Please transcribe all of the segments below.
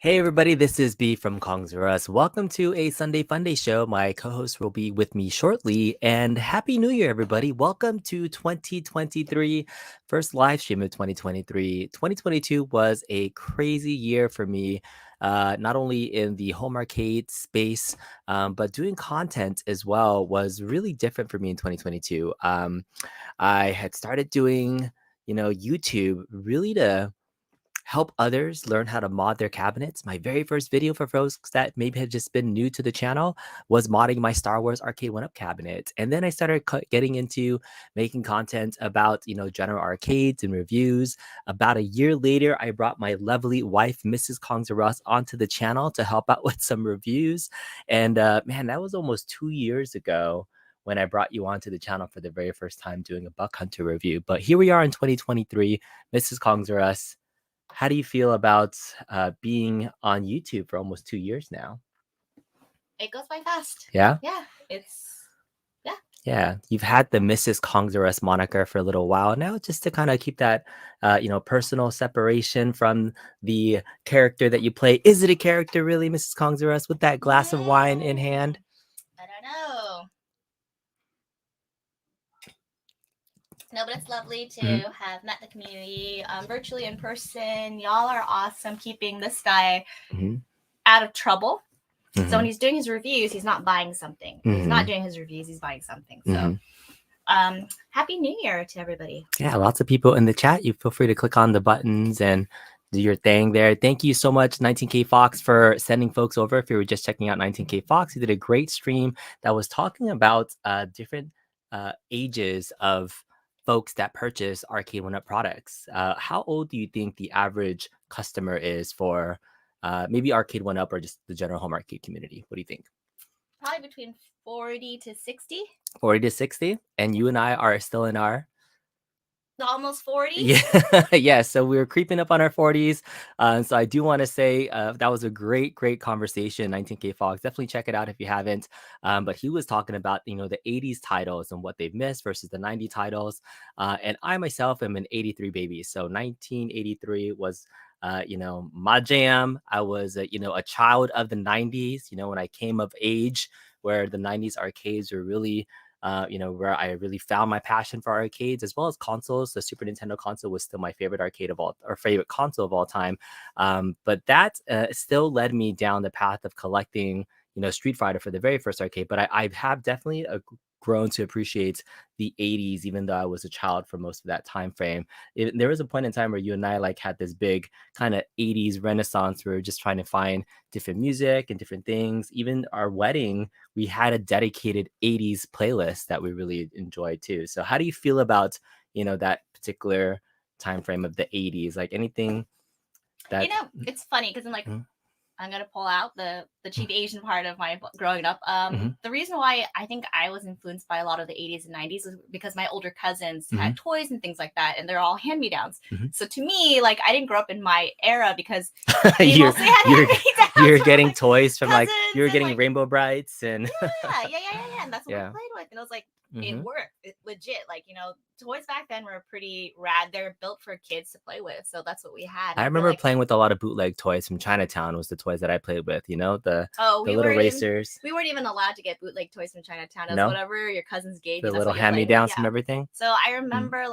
Hey everybody, this is B from Kongs R Us. Welcome to a Sunday Funday Show. My co-host will be with me shortly. And Happy New Year, everybody. Welcome to 2023, first live stream of 2023. 2022 was a crazy year for me, not only in the home arcade space, but doing content as well was really different for me in 2022. I had started doing, YouTube really to help others learn how to mod their cabinets. My very first video for folks that maybe had just been new to the channel was modding my Star Wars Arcade1Up cabinet. And then I started getting into making content about, general arcades and reviews. About a year later, I brought my lovely wife, Mrs. Kongs R Us, onto the channel to help out with some reviews. And man, that was almost 2 years ago when I brought you onto the channel for the very first time doing a Buck Hunter review. But here we are in 2023, Mrs. Kongs R Us. How do you feel about being on YouTube for almost 2 years now? It goes by fast. Yeah? Yeah. You've had the Mrs. Kongs R Us moniker for a little while now, just to kind of keep that, personal separation from the character that you play. Is it a character really, Mrs. Kongs R Us, with that glass of wine in hand? I don't know. No, but it's lovely to have met the community virtually in person. Y'all are awesome keeping this guy out of trouble. So when he's doing his reviews, he's not buying something. He's not doing his reviews, he's buying something. So Happy New Year to everybody. Yeah, lots of people in the chat. You feel free to click on the buttons and do your thing there. Thank you so much, 19K Fox, for sending folks over. If you were just checking out 19K Fox, he did a great stream that was talking about different ages of folks that purchase Arcade1Up products. How old do you think the average customer is for maybe Arcade1Up or just the general home arcade community? What do you think? Probably between 40 to 60. 40 to 60? And you and I are still in our almost 40. Yeah. So we were creeping up on our 40s. So I do want to say that was a great conversation. 19K Fox, definitely check it out if you haven't. But he was talking about the 80s titles and what they've missed versus the 90 titles. And I myself am an 83 baby, so 1983 was my jam. I was a child of the 90s. When I came of age, where the 90s arcades were really where I really found my passion for arcades as well as consoles. The Super Nintendo console was still my favorite favorite console of all time. But that still led me down the path of collecting, Street Fighter for the very first arcade. But I have definitely grown to appreciate the 80s, even though I was a child for most of that time frame. There was a point in time where you and I had this big kind of 80s renaissance where we were just trying to find different music and different things. Even our wedding, we had a dedicated 80s playlist that we really enjoyed too. So how do you feel about that particular time frame of the 80s? Like anything that it's funny because I'm gonna pull out the cheap Asian part of my growing up. The reason why I think I was influenced by a lot of the 80s and 90s was because my older cousins had toys and things like that, and they're all hand-me-downs. So to me, I didn't grow up in my era because you're getting toys from you were getting Rainbow Brights and and that's what we played with, and I was like, it worked. It legit. Toys back then were pretty rad. They're built for kids to play with, so that's what we had. I remember playing with a lot of bootleg toys from Chinatown. Was the toys that I played with, the little racers. We weren't even allowed to get bootleg toys from Chinatown. It was whatever your cousins gave you. The little hand-me-downs from everything. So I remember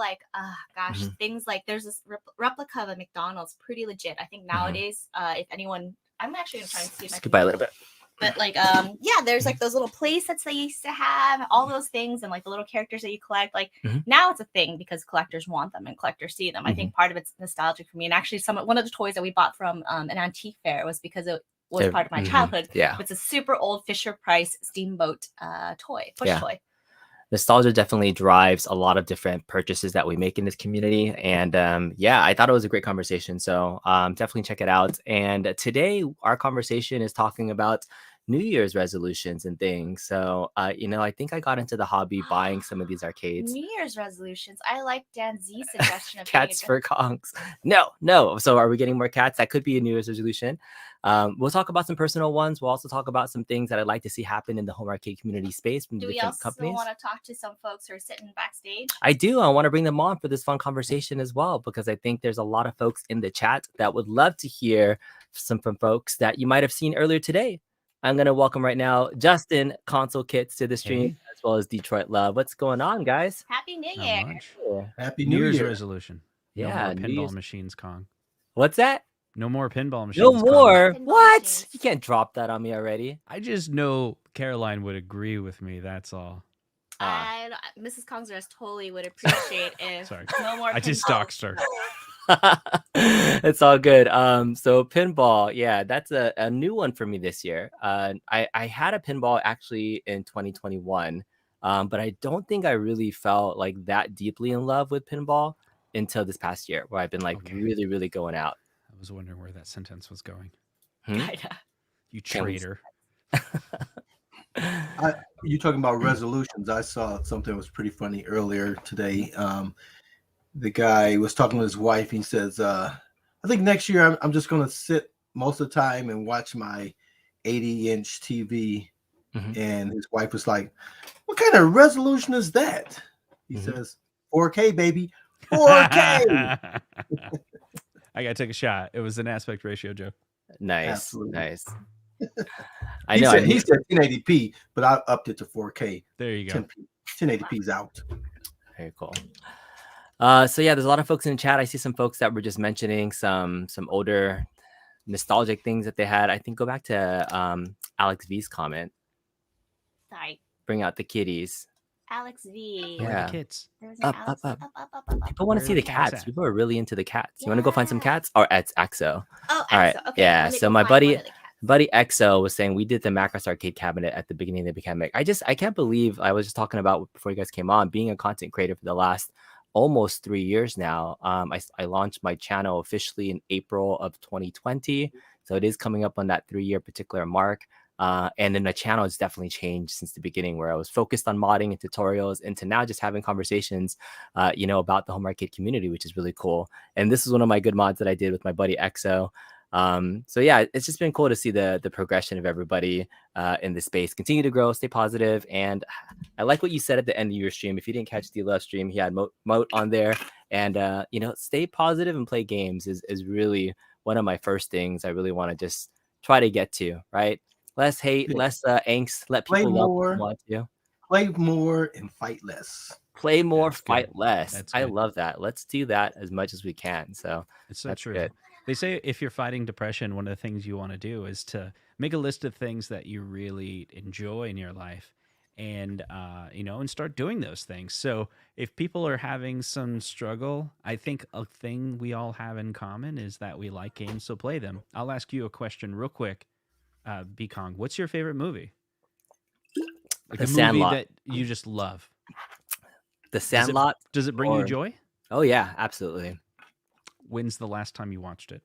things like there's this replica of a McDonald's, pretty legit. I think nowadays, if anyone, I'm actually gonna try and see if I can buy a little bit. But there's those little play sets they used to have, all those things, and the little characters that you collect. Now it's a thing because collectors want them and collectors see them. I think part of it's nostalgic for me. And actually, one of the toys that we bought from an antique fair was because it was part of my childhood. Yeah, it's a super old Fisher Price steamboat toy, toy. Nostalgia definitely drives a lot of different purchases that we make in this community. And I thought it was a great conversation. So definitely check it out. And today our conversation is talking about New Year's resolutions and things. So, you know, I think I got into the hobby buying some of these arcades. New Year's resolutions. I like Dan Z's suggestion of Cats for Kongs. No. So are we getting more cats? That could be a New Year's resolution. We'll talk about some personal ones. We'll also talk about some things that I'd like to see happen in the home arcade community space from Do we different also companies. want to talk to some folks who are sitting backstage? I do. I want to bring them on for this fun conversation as well, because I think there's a lot of folks in the chat that would love to hear some from folks that you might have seen earlier today. I'm going to welcome right now Justin Console Kits to the stream, as well as Detroit Love. What's going on, guys? Happy New Not Year. much. Happy New New Year's Year. resolution. No Yeah, more New pinball Year's- machines, Kong. What's that? No more pinball machines. No Kong. more? Pinball What? machines. You can't drop that on me already. I just know Caroline would agree with me. That's all. Mrs. Kongsrest totally would appreciate if Sorry. no more I just pinballs. doxed her. It's all good. So pinball, yeah, that's a new one for me this year. I had a pinball actually in 2021, but I don't think I really felt like that deeply in love with pinball until this past year, where I've been like Okay. really, really going out. I was wondering where that sentence was going. Kinda. You Can we- traitor. You talking about resolutions? I saw something that was pretty funny earlier today. The guy was talking to his wife. He says, "I think next year I'm just going to sit most of the time and watch my 80-inch TV." Mhm. And his wife was like, "What kind of resolution is that?" He Mhm. says, "4K, baby, 4K." I gotta take a shot. It was an aspect ratio joke. Nice, Absolutely. nice. I He know. said, he said 1080p, but I upped it to 4K. There you go. 1080p is out. Very cool. So yeah, there's a lot of folks in the chat. I see some folks that were just mentioning some older nostalgic things that they had. I think go back to Alex V's comment. Sorry. Bring out the kitties. Alex V. Where are Yeah. the kids? There's an Up, Alex up. up. People want to Where see are the the cats cats. at? People are really into the cats. You want to go find some Yeah. cats? Or it's Exo. Oh, All right. Axel. Okay. Yeah, let me so go my find buddy- one of the cats. Buddy Exo was saying we did the Macross arcade cabinet at the beginning of the pandemic. I can't believe I was just talking about before you guys came on, being a content creator for the last almost 3 years now. I launched my channel officially in April of 2020. So it is coming up on that 3-year particular mark. And then the channel has definitely changed since the beginning, where I was focused on modding and tutorials, into now just having conversations, about the home arcade community, which is really cool. And this is one of my good mods that I did with my buddy Exo. So yeah, it's just been cool to see the progression of everybody in the space continue to grow, stay positive. And I like what you said at the end of your stream. If you didn't catch the love stream, he had Moat on there, and stay positive and play games is really one of my first things I really want to just try to get to, right? Less hate, Yeah. less angst, let Play people love more. what they want to. Play more and fight less. Play more, That's good. fight less. That's I good. love that. Let's do that as much as we can. So It's so that's true. good. They say if you're fighting depression, one of the things you want to do is to make a list of things that you really enjoy in your life, and and start doing those things. So if people are having some struggle, I think a thing we all have in common is that we like games, so play them. I'll ask you a question real quick, B-Kong. What's your favorite movie? Like The a movie Sandlot. that you just love. The Sandlot. Does it bring you Or- joy? Oh yeah, absolutely. When's the last time you watched it?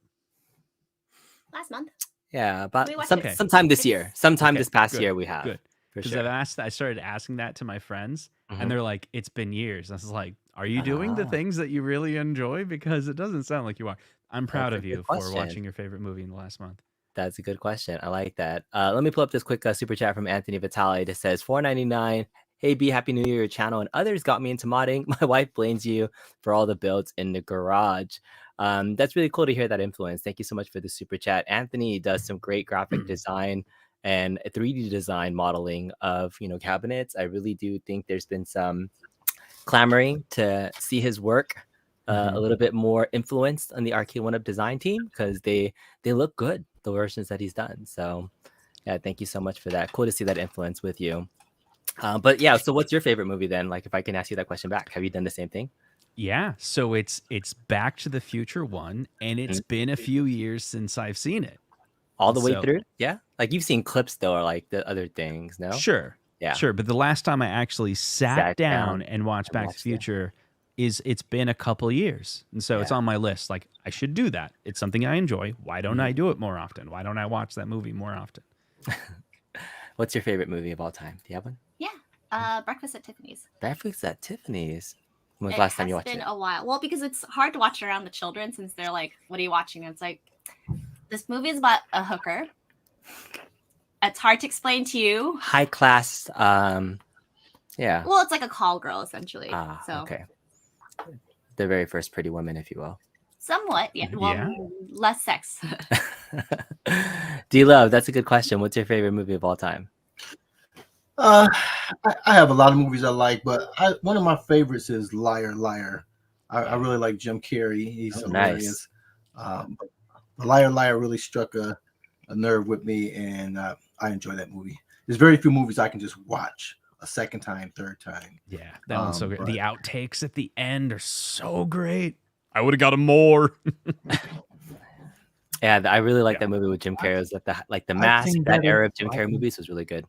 Last month. Yeah, about We watched it. sometime this year. Sometime Okay, this past good, year we have. Good. For Because sure. I started asking that to my friends, Mhm. and they're like, "It's been years." I was like, "Are you doing the Ah. things that you really enjoy?" Because it doesn't sound like you are. I'm proud That's a of good you for question. watching your favorite movie in the last month. That's a good question. I like that. Let me pull up this quick super chat from Anthony Vitale that says $4.99. Hey B, Happy New Year! Your channel and others got me into modding. My wife blames you for all the builds in the garage. That's really cool to hear that influence. Thank you so much for the super chat. Anthony does some great graphic design and 3D design modeling of cabinets. I really do think there's been some clamoring to see his work a little bit more influenced on the Arcade1Up design team, because they look good, the versions that he's done. So yeah, thank you so much for that. Cool to see that influence with you. But yeah, so what's your favorite movie then? Like, if I can ask you that question back, have you done the same thing? Yeah, so it's Back to the Future 1, and it's been a few years since I've seen it. All the way So- through? Yeah, like you've seen clips though, or like the other things, no? Sure, Yeah. sure. But the last time I actually sat down and watched and Back to watched the it. Future it's been a couple years, and so it's Yeah. on my list. Like, I should do that. It's something I enjoy. Why don't I do it more often? Why don't I watch that movie more often? What's your favorite movie of all time? Do you have one? Yeah, Breakfast at Tiffany's. Breakfast at Tiffany's. When was It the last time you has watched been it? a while. Well, because it's hard to watch around the children since they're like, "What are you watching?" And it's like, this movie is about a hooker. It's hard to explain to you. High class. Yeah. Well, it's like a call girl essentially. So Okay. The very first Pretty Woman, if you will. somewhat, yeah. Well, Yeah. less sex. D-Love, that's a good question. What's your favorite movie of all time? I have a lot of movies I like, but one of my favorites is Liar Liar. I really like Jim Carrey. He's hilarious. But Liar Liar really struck a nerve with me, and I enjoy that movie. There's very few movies I can just watch a second time, third time. Yeah, that one's so great. but- The outtakes at the end are so great. I would have got him more. Yeah, I really like that movie with Jim Carrey. It was like the Mask, seen that that era in- of Jim Carrey movies was really good.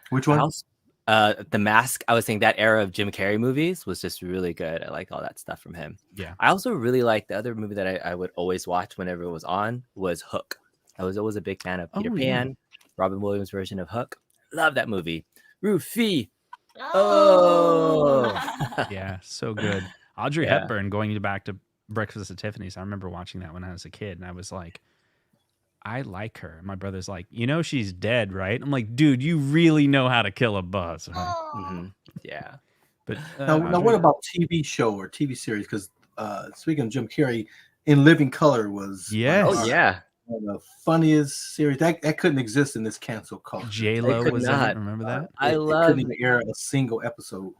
Which I one? also- The Mask, I was saying that era of Jim Carrey movies was just really good. I like all that stuff from him. Yeah. I also really like the other movie that I would always watch whenever it was on was Hook. I was always a big fan of Peter Oh, yeah. Pan, Robin Williams' version of Hook. Love that movie. Rufy. Oh. Yeah, so good. Audrey Yeah. Hepburn going back to Breakfast at Tiffany's. I remember watching that when I was a kid, and I was like, I like her. And my brother's like, she's dead, right? I'm like, dude, you really know how to kill a buzz, right? Mm-hmm. Yeah. But Now, Audrey- what about TV show or TV series? Because speaking of Jim Carrey, In Living Color was Yes. Oh yeah. one of the funniest series. That couldn't exist in this cancel culture. J-Lo could was in it. not. Remember that? I It love. couldn't even air a single episode.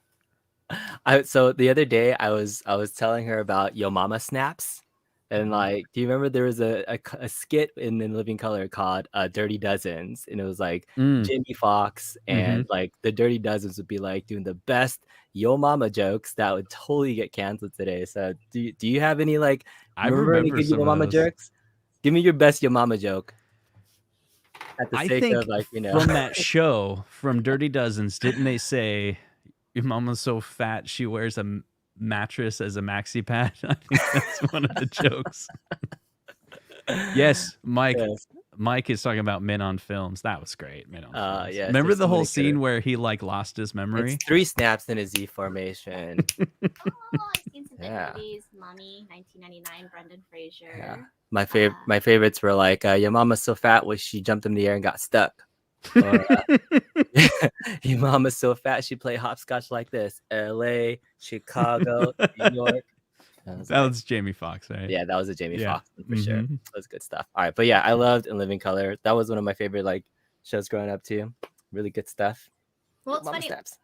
So the other day I was telling her about Yo Mama Snaps, and like, do you remember there was a skit in Living Color called Dirty Dozens, and it was like Mm. Jamie Foxx and like the Dirty Dozens would be like doing the best Yo Mama jokes that would totally get canceled today. So do you have any like I remember any remember good some Yo of Mama those. jokes? Give me your best Yo Mama joke. At the I sake think of like, from that show, from Dirty Dozens, didn't they say your mama's so fat she wears a mattress as a maxi pad? I think that's one of the jokes. Yes, Mike. Yes. Mike is talking about Men on Films. That was great. Men on Films. yes, Remember there's the so whole many scene good- where he like lost his memory? It's 3 snaps in a Z formation. Oh, I've seen some good Yeah. movies. Mommy, 1999, Brendan Fraser. Yeah. My favorites were like your mama's so fat was she jumped in the air and got stuck. Or, your mama's so fat she played hopscotch like this. LA, Chicago, New York. That was Jamie Foxx, right? Yeah, that was a Jamie Yeah. Foxx one for sure. Mhm. That was good stuff. All right, but yeah, I loved In Living Color. That was one of my favorite like shows growing up too. Really good stuff. Well, it's Mama funny. Snaps.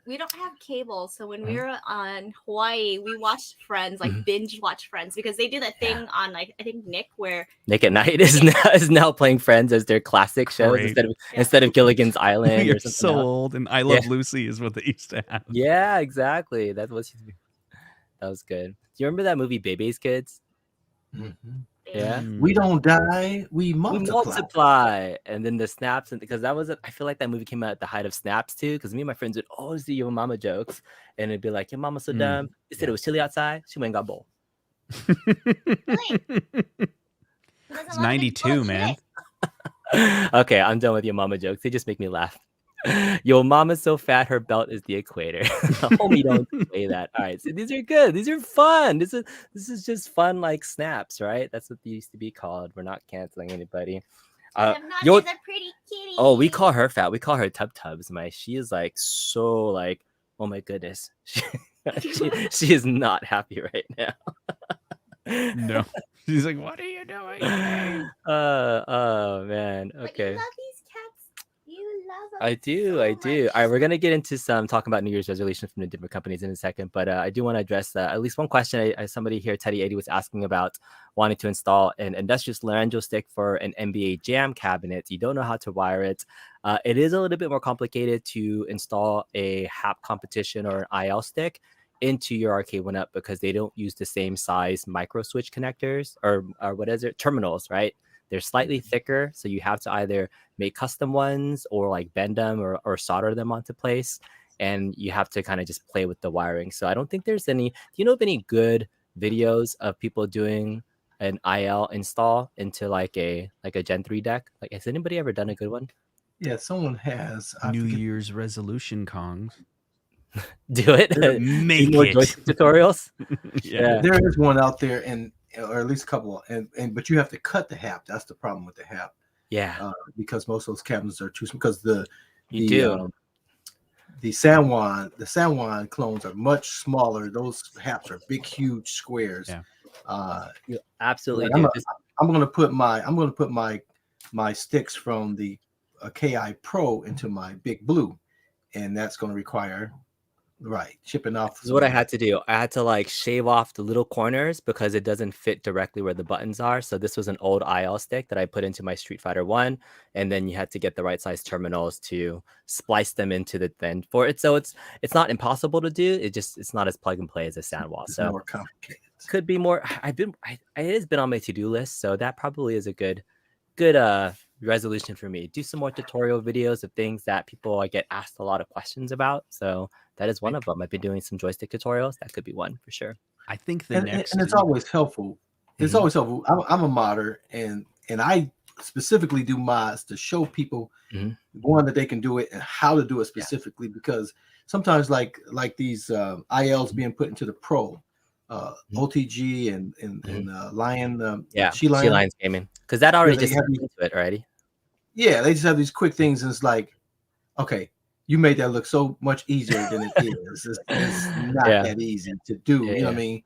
We don't have cable, so when we Mhm. were on Hawaii, we watched Friends, like Mhm. binge watch Friends, because they do that thing on like I think Nick, where Nick at Night is now playing Friends as their classic shows Great. instead of Gilligan's Island We or are something so else. old, and I Love Lucy is what they used to have. Yeah, exactly. That was good. Do you remember that movie Baby's Kids? Yeah. Mm. We don't die, we We multiply. multiply, and then the snaps, and because that was I feel like that movie came out at the height of snaps too. Because me and my friends would always do your mama jokes, and it'd be like, "Your mama's so dumb. You said it was chilly outside. She went and got bowl." It's 92, man. Okay, I'm done with your mama jokes. They just make me laugh. Your mama's so fat, her belt is the equator. Homie, don't say that. All right, so these are good. These are fun. This is just fun, like snaps, right? That's what they used to be called. We're not canceling anybody. Yo- a pretty kitty. Oh, we call her fat. We call her Tub Tubs. She is like so like, oh my goodness. She is not happy right now. No. She's like, what are you doing? Oh man. But Okay. you love these cats. You love them. I do. so I do. much. All right, we're gonna get into some talking about New Year's resolutions from the different companies in a second, but I do want to address at least one question. Somebody here, Teddy80, was asking about wanting to install an industrious laryngeal stick for an NBA Jam cabinet. You don't know how to wire it. It is a little bit more complicated to install a HAP competition or an IL stick into your Arcade1Up because they don't use the same size micro switch connectors or what is it, terminals, right? They're slightly thicker, so you have to either make custom ones or like bend them or solder them onto place, and you have to kind of just play with the wiring. So I don't think there's any. Do you know of any good videos of people doing an IL install into like a Gen 3 deck? Like, has anybody ever done a good one? Yeah, someone has. I New forget. Year's resolution, Kongs. Do it. Do Make more it. joystick tutorials. Yeah. There is one out there, and or at least a couple, and but you have to cut the hap. That's the problem with the hap. Yeah, Because most of those cabinets are too small. Because the you do. San Juan clones are much smaller. Those haps are big, huge squares. Yeah. You absolutely like do. I'm gonna put my sticks from the KI Pro into my Big Blue, and that's going to require chipping off. This is what I had to do. I had to like shave off the little corners because it doesn't fit directly where the buttons are. So this was an old IL stick that I put into my Street Fighter 1, and then you had to get the right size terminals to splice them into the thing for it. So it's not impossible to do. It's not as plug and play as a Sandwall. It's So more complicated. Could be more. It has been on my to-do list, so that probably is a good resolution for me. Do some more tutorial videos of things that people I get asked a lot of questions about. So that is one of them. I've been doing some joystick tutorials. That could be one for sure. I think and it's always helpful. It's always helpful. I'm a modder, and I specifically do mods to show people one that they can do it and how to do it specifically, because sometimes like these ILs being put into the Pro. OTG and Lion, She Lions Gaming, because that already just into it already. Yeah, they just have these quick things, and it's like, okay, you made that look so much easier than it is. It's not that easy to do. You know what I mean?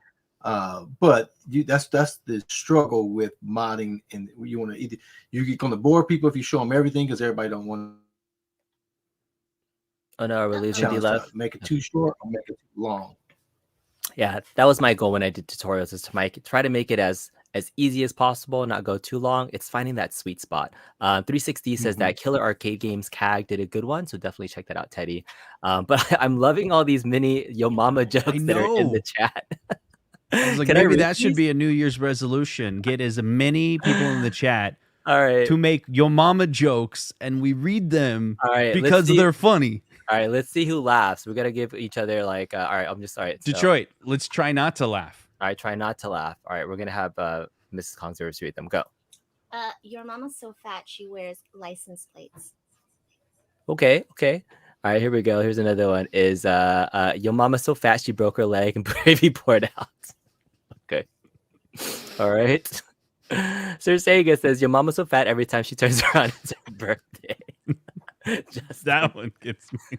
But that's the struggle with modding, and you want to you're going to bore people if you show them everything, because everybody don't want. Oh no, we're losing D-Love. Make it too short or make it too long. Yeah, that was my goal when I did tutorials, is to try to make it as easy as possible, not go too long. It's finding that sweet spot. 360 says that Killer Arcade Games CAG did a good one, so definitely check that out, Teddy. But I'm loving all these mini Yo Mama jokes that are in the chat. I was like, maybe that should be a New Year's resolution. Get as many people in the chat to make Yo Mama jokes, and we read them because they're funny. All right, let's see who laughs. We're going to give each other like, all right, I'm just, all right. Detroit, let's try not to laugh. All right, try not to laugh. All right, we're going to have Mrs. Kongser read them. Go. Your mama's so fat, she wears license plates. Okay. All right, here we go. Here's another one. Is your mama's so fat, she broke her leg and gravy poured out. Okay. All right. Sir Sega says, your mama's so fat every time she turns around, it's her birthday. Just that one gets me.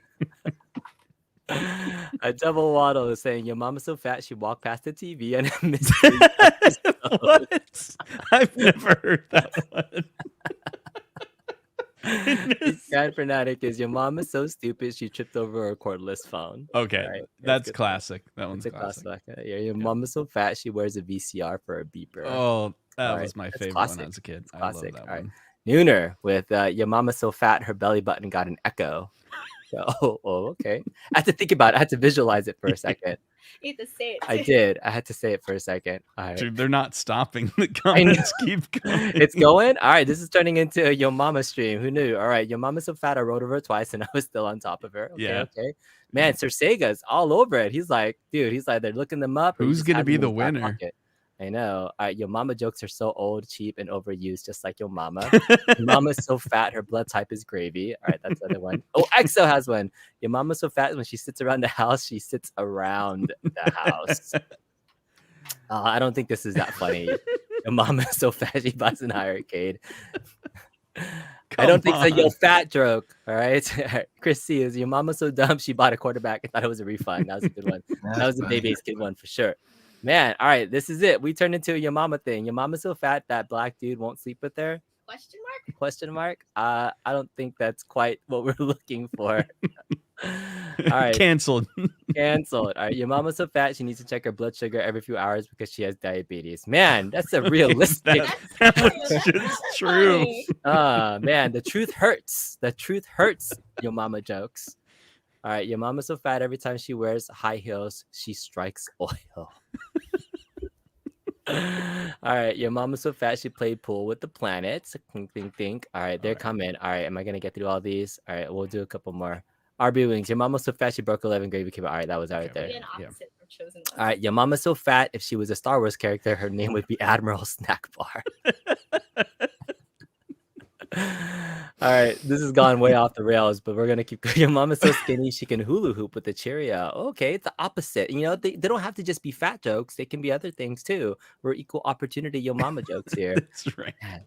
A double waddle is saying, your mama's so fat she walked past the TV and missed What? I've never heard that one. Grand Fanatic is, your mom is so stupid she tripped over her cordless phone. Okay, right, that's classic. That one's a classic. Yeah, your mom is so fat she wears a VCR for a beeper. Oh, that was my favorite when I was a kid. I love that one. Nooner with your mama's so fat her belly button got an echo. So, okay. I had to think about it. I had to visualize it for a second. You had to say it. I did. I had to say it for a second. All right. Dude, they're not stopping. The comments keep going. It's going? All right. This is turning into a Yo Mama stream. Who knew? All right. Your mama's so fat I rode over her twice and I was still on top of her. Okay. Man, Sir Sega's all over it. He's like, dude, they're looking them up. Who's going to be the winner? I know. All right, your mama jokes are so old, cheap, and overused, just like your mama. Your mama's so fat, her blood type is gravy. All right, that's the other one. Oh, EXO has one. Your mama's so fat when she sits around the house, she sits around the house. I don't think this is that funny. Your mama's so fat, she buys an iiRcade. I don't think so. Yo, fat joke. All right. Chris C is, your mama's so dumb, she bought a quarterback and thought it was a refund. That was a good one. That was a baby's kid one for sure. Man, all right, this is it. We turned into a your mama thing. Your mama's so fat that black dude won't sleep with her? Question mark? I don't think that's quite what we're looking for. All right. Canceled. All right. Your mama's so fat she needs to check her blood sugar every few hours because she has diabetes. Man, that's a realistic. that was just true. Man, the truth hurts. The truth hurts. Your mama jokes. All right, your mama's so fat every time she wears high heels, she strikes oil. All right, your mama's so fat she played pool with the planets. Think. All right, they're coming. All right, am I gonna get through all these? All right, we'll do a couple more. RB Wings, your mama's so fat she broke 11 gravy cube. All right, that was right there. All right, your mama's so fat if she was a Star Wars character, her name would be Admiral Snack Bar. All right, this has gone way off the rails, but we're gonna keep going. Your mom is so skinny she can hula hoop with the Cheerio. Okay, it's the opposite. You know, they don't have to just be fat jokes. They can be other things too. We're equal opportunity yo mama jokes here. That's right. Man,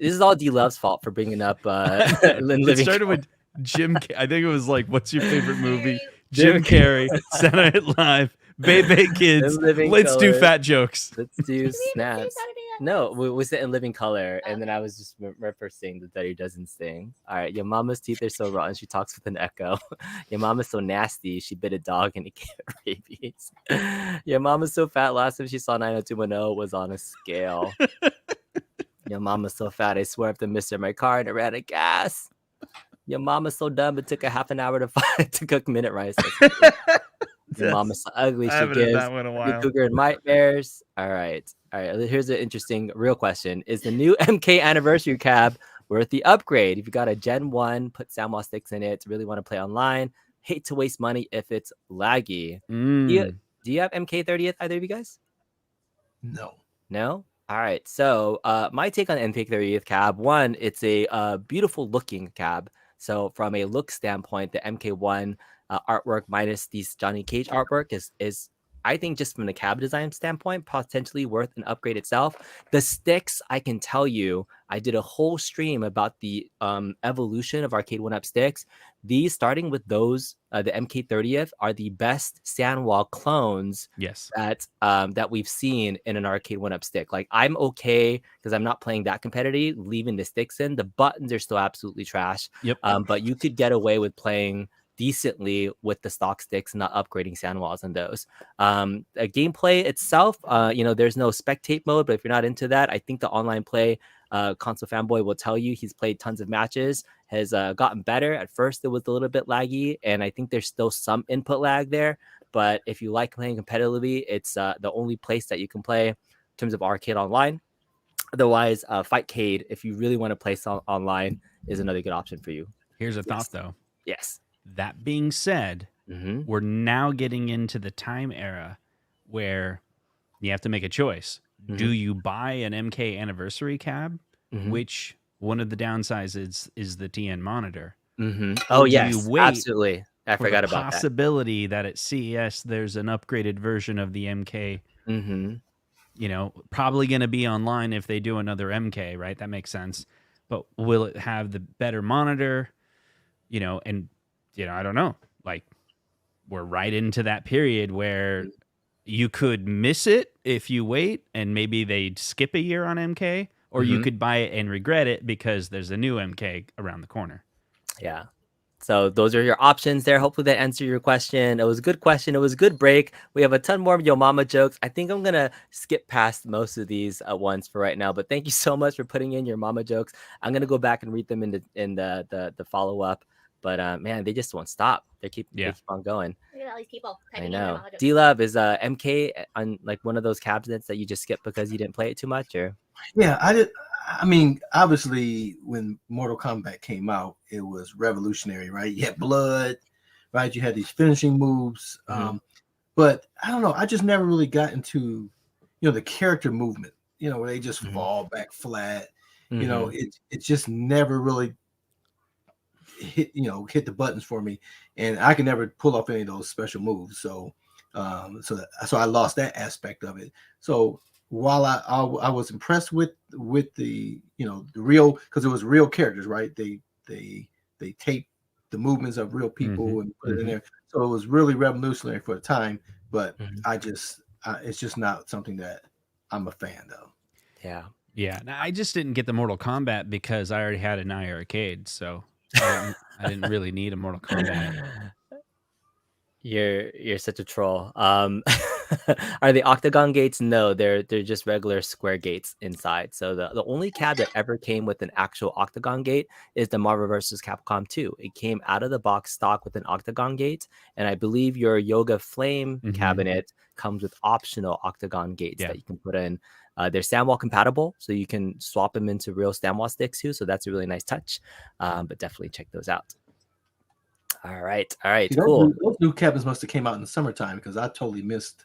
this is all D Love's fault for bringing up It living. started with I think it was like, what's your favorite movie? Jim Jim Carrey, Saturday Night Live, Bebe Kids. Living Let's do Color. fat jokes. Let's do snaps. No, we sit in living color, and then I was just referencing the Dirty Dozen's thing. All right, your mama's teeth are so rotten, she talks with an echo. Your mama's so nasty, she bit a dog and it gave rabies. Your mama's so fat, last time she saw 90210 was on a scale. Your mama's so fat, I swerved and missed her my car and it ran out of gas. Your mama's so dumb, it took a half an hour to cook minute rice. Your mama's so ugly, I she haven't had gives that one in a the while. cougar nightmares. All right. Here's an interesting real question. Is the new MK anniversary cab worth the upgrade? If you got a Gen 1, put SoundWall sticks in it, really want to play online, hate to waste money if it's laggy. Do you have MK30th, either of you guys? No. No? All right. So my take on MK30th cab, one, it's a beautiful looking cab. So from a look standpoint, the MK1 artwork minus these Johnny Cage artwork is I think just from the cab design standpoint, potentially worth an upgrade itself. The sticks, I can tell you, I did a whole stream about the evolution of Arcade1Up sticks. These, starting with those, the MK30th, are the best Sandwall clones Yes. that we've seen in an Arcade1Up stick. Like, I'm okay because I'm not playing that competitive, leaving the sticks in. The buttons are still absolutely trash. Yep. But you could get away with playing decently with the stock sticks, not upgrading Sandwalls on those. Gameplay itself, there's no spectate mode, but if you're not into that, I think the online play, Console Fanboy will tell you he's played tons of matches, has gotten better. At first, it was a little bit laggy, and I think there's still some input lag there. But if you like playing competitively, it's the only place that you can play in terms of arcade online. Otherwise, Fightcade, if you really want to play online, is another good option for you. Here's a thought, though. Yes. That being said, we're now getting into the time era where you have to make a choice. Do you buy an MK anniversary cab, which one of the downsides is the TN monitor? Oh, do yes, you wait absolutely. I forgot about that. Possibility that at CES there's an upgraded version of the MK. Probably going to be online if they do another MK, right? That makes sense. But will it have the better monitor? I don't know. Like, we're right into that period where you could miss it if you wait and maybe they'd skip a year on MK, or you could buy it and regret it because there's a new MK around the corner. Yeah. So those are your options there. Hopefully that answered your question. It was a good question. It was a good break. We have a ton more Yo Mama jokes. I think I'm going to skip past most of these at once for right now, but thank you so much for putting in your mama jokes. I'm going to go back and read them in the follow-up. But man, they just won't stop. They keep on going. Look at all these people. I know. D Love, is MK on like one of those cabinets that you just skipped because you didn't play it too much, or? Yeah, I did. I mean, obviously, when Mortal Kombat came out, it was revolutionary, right? You had blood, right? You had these finishing moves. But I don't know. I just never really got into, the character movement. Where they just fall back flat. It just never really hit the buttons for me, and I can never pull off any of those special moves. So I lost that aspect of it. So while I was impressed with the the real, because it was real characters, right? They taped the movements of real people and put it in there. So it was really revolutionary for the time. But it's just not something that I'm a fan of. Yeah. Now, I just didn't get the Mortal Kombat because I already had an iiRcade, so I didn't really need a Mortal Kombat. You're such a troll. Are the octagon gates? No, they're just regular square gates inside. So the only cab that ever came with an actual octagon gate is the Marvel vs. Capcom 2. It came out of the box stock with an octagon gate, and I believe your Yoga Flame cabinet comes with optional octagon gates that you can put in. They're Sandwall compatible, so you can swap them into real Sandwall sticks too. So that's a really nice touch. But definitely check those out. All right, cool. Those new cabinets must have came out in the summertime, because I totally missed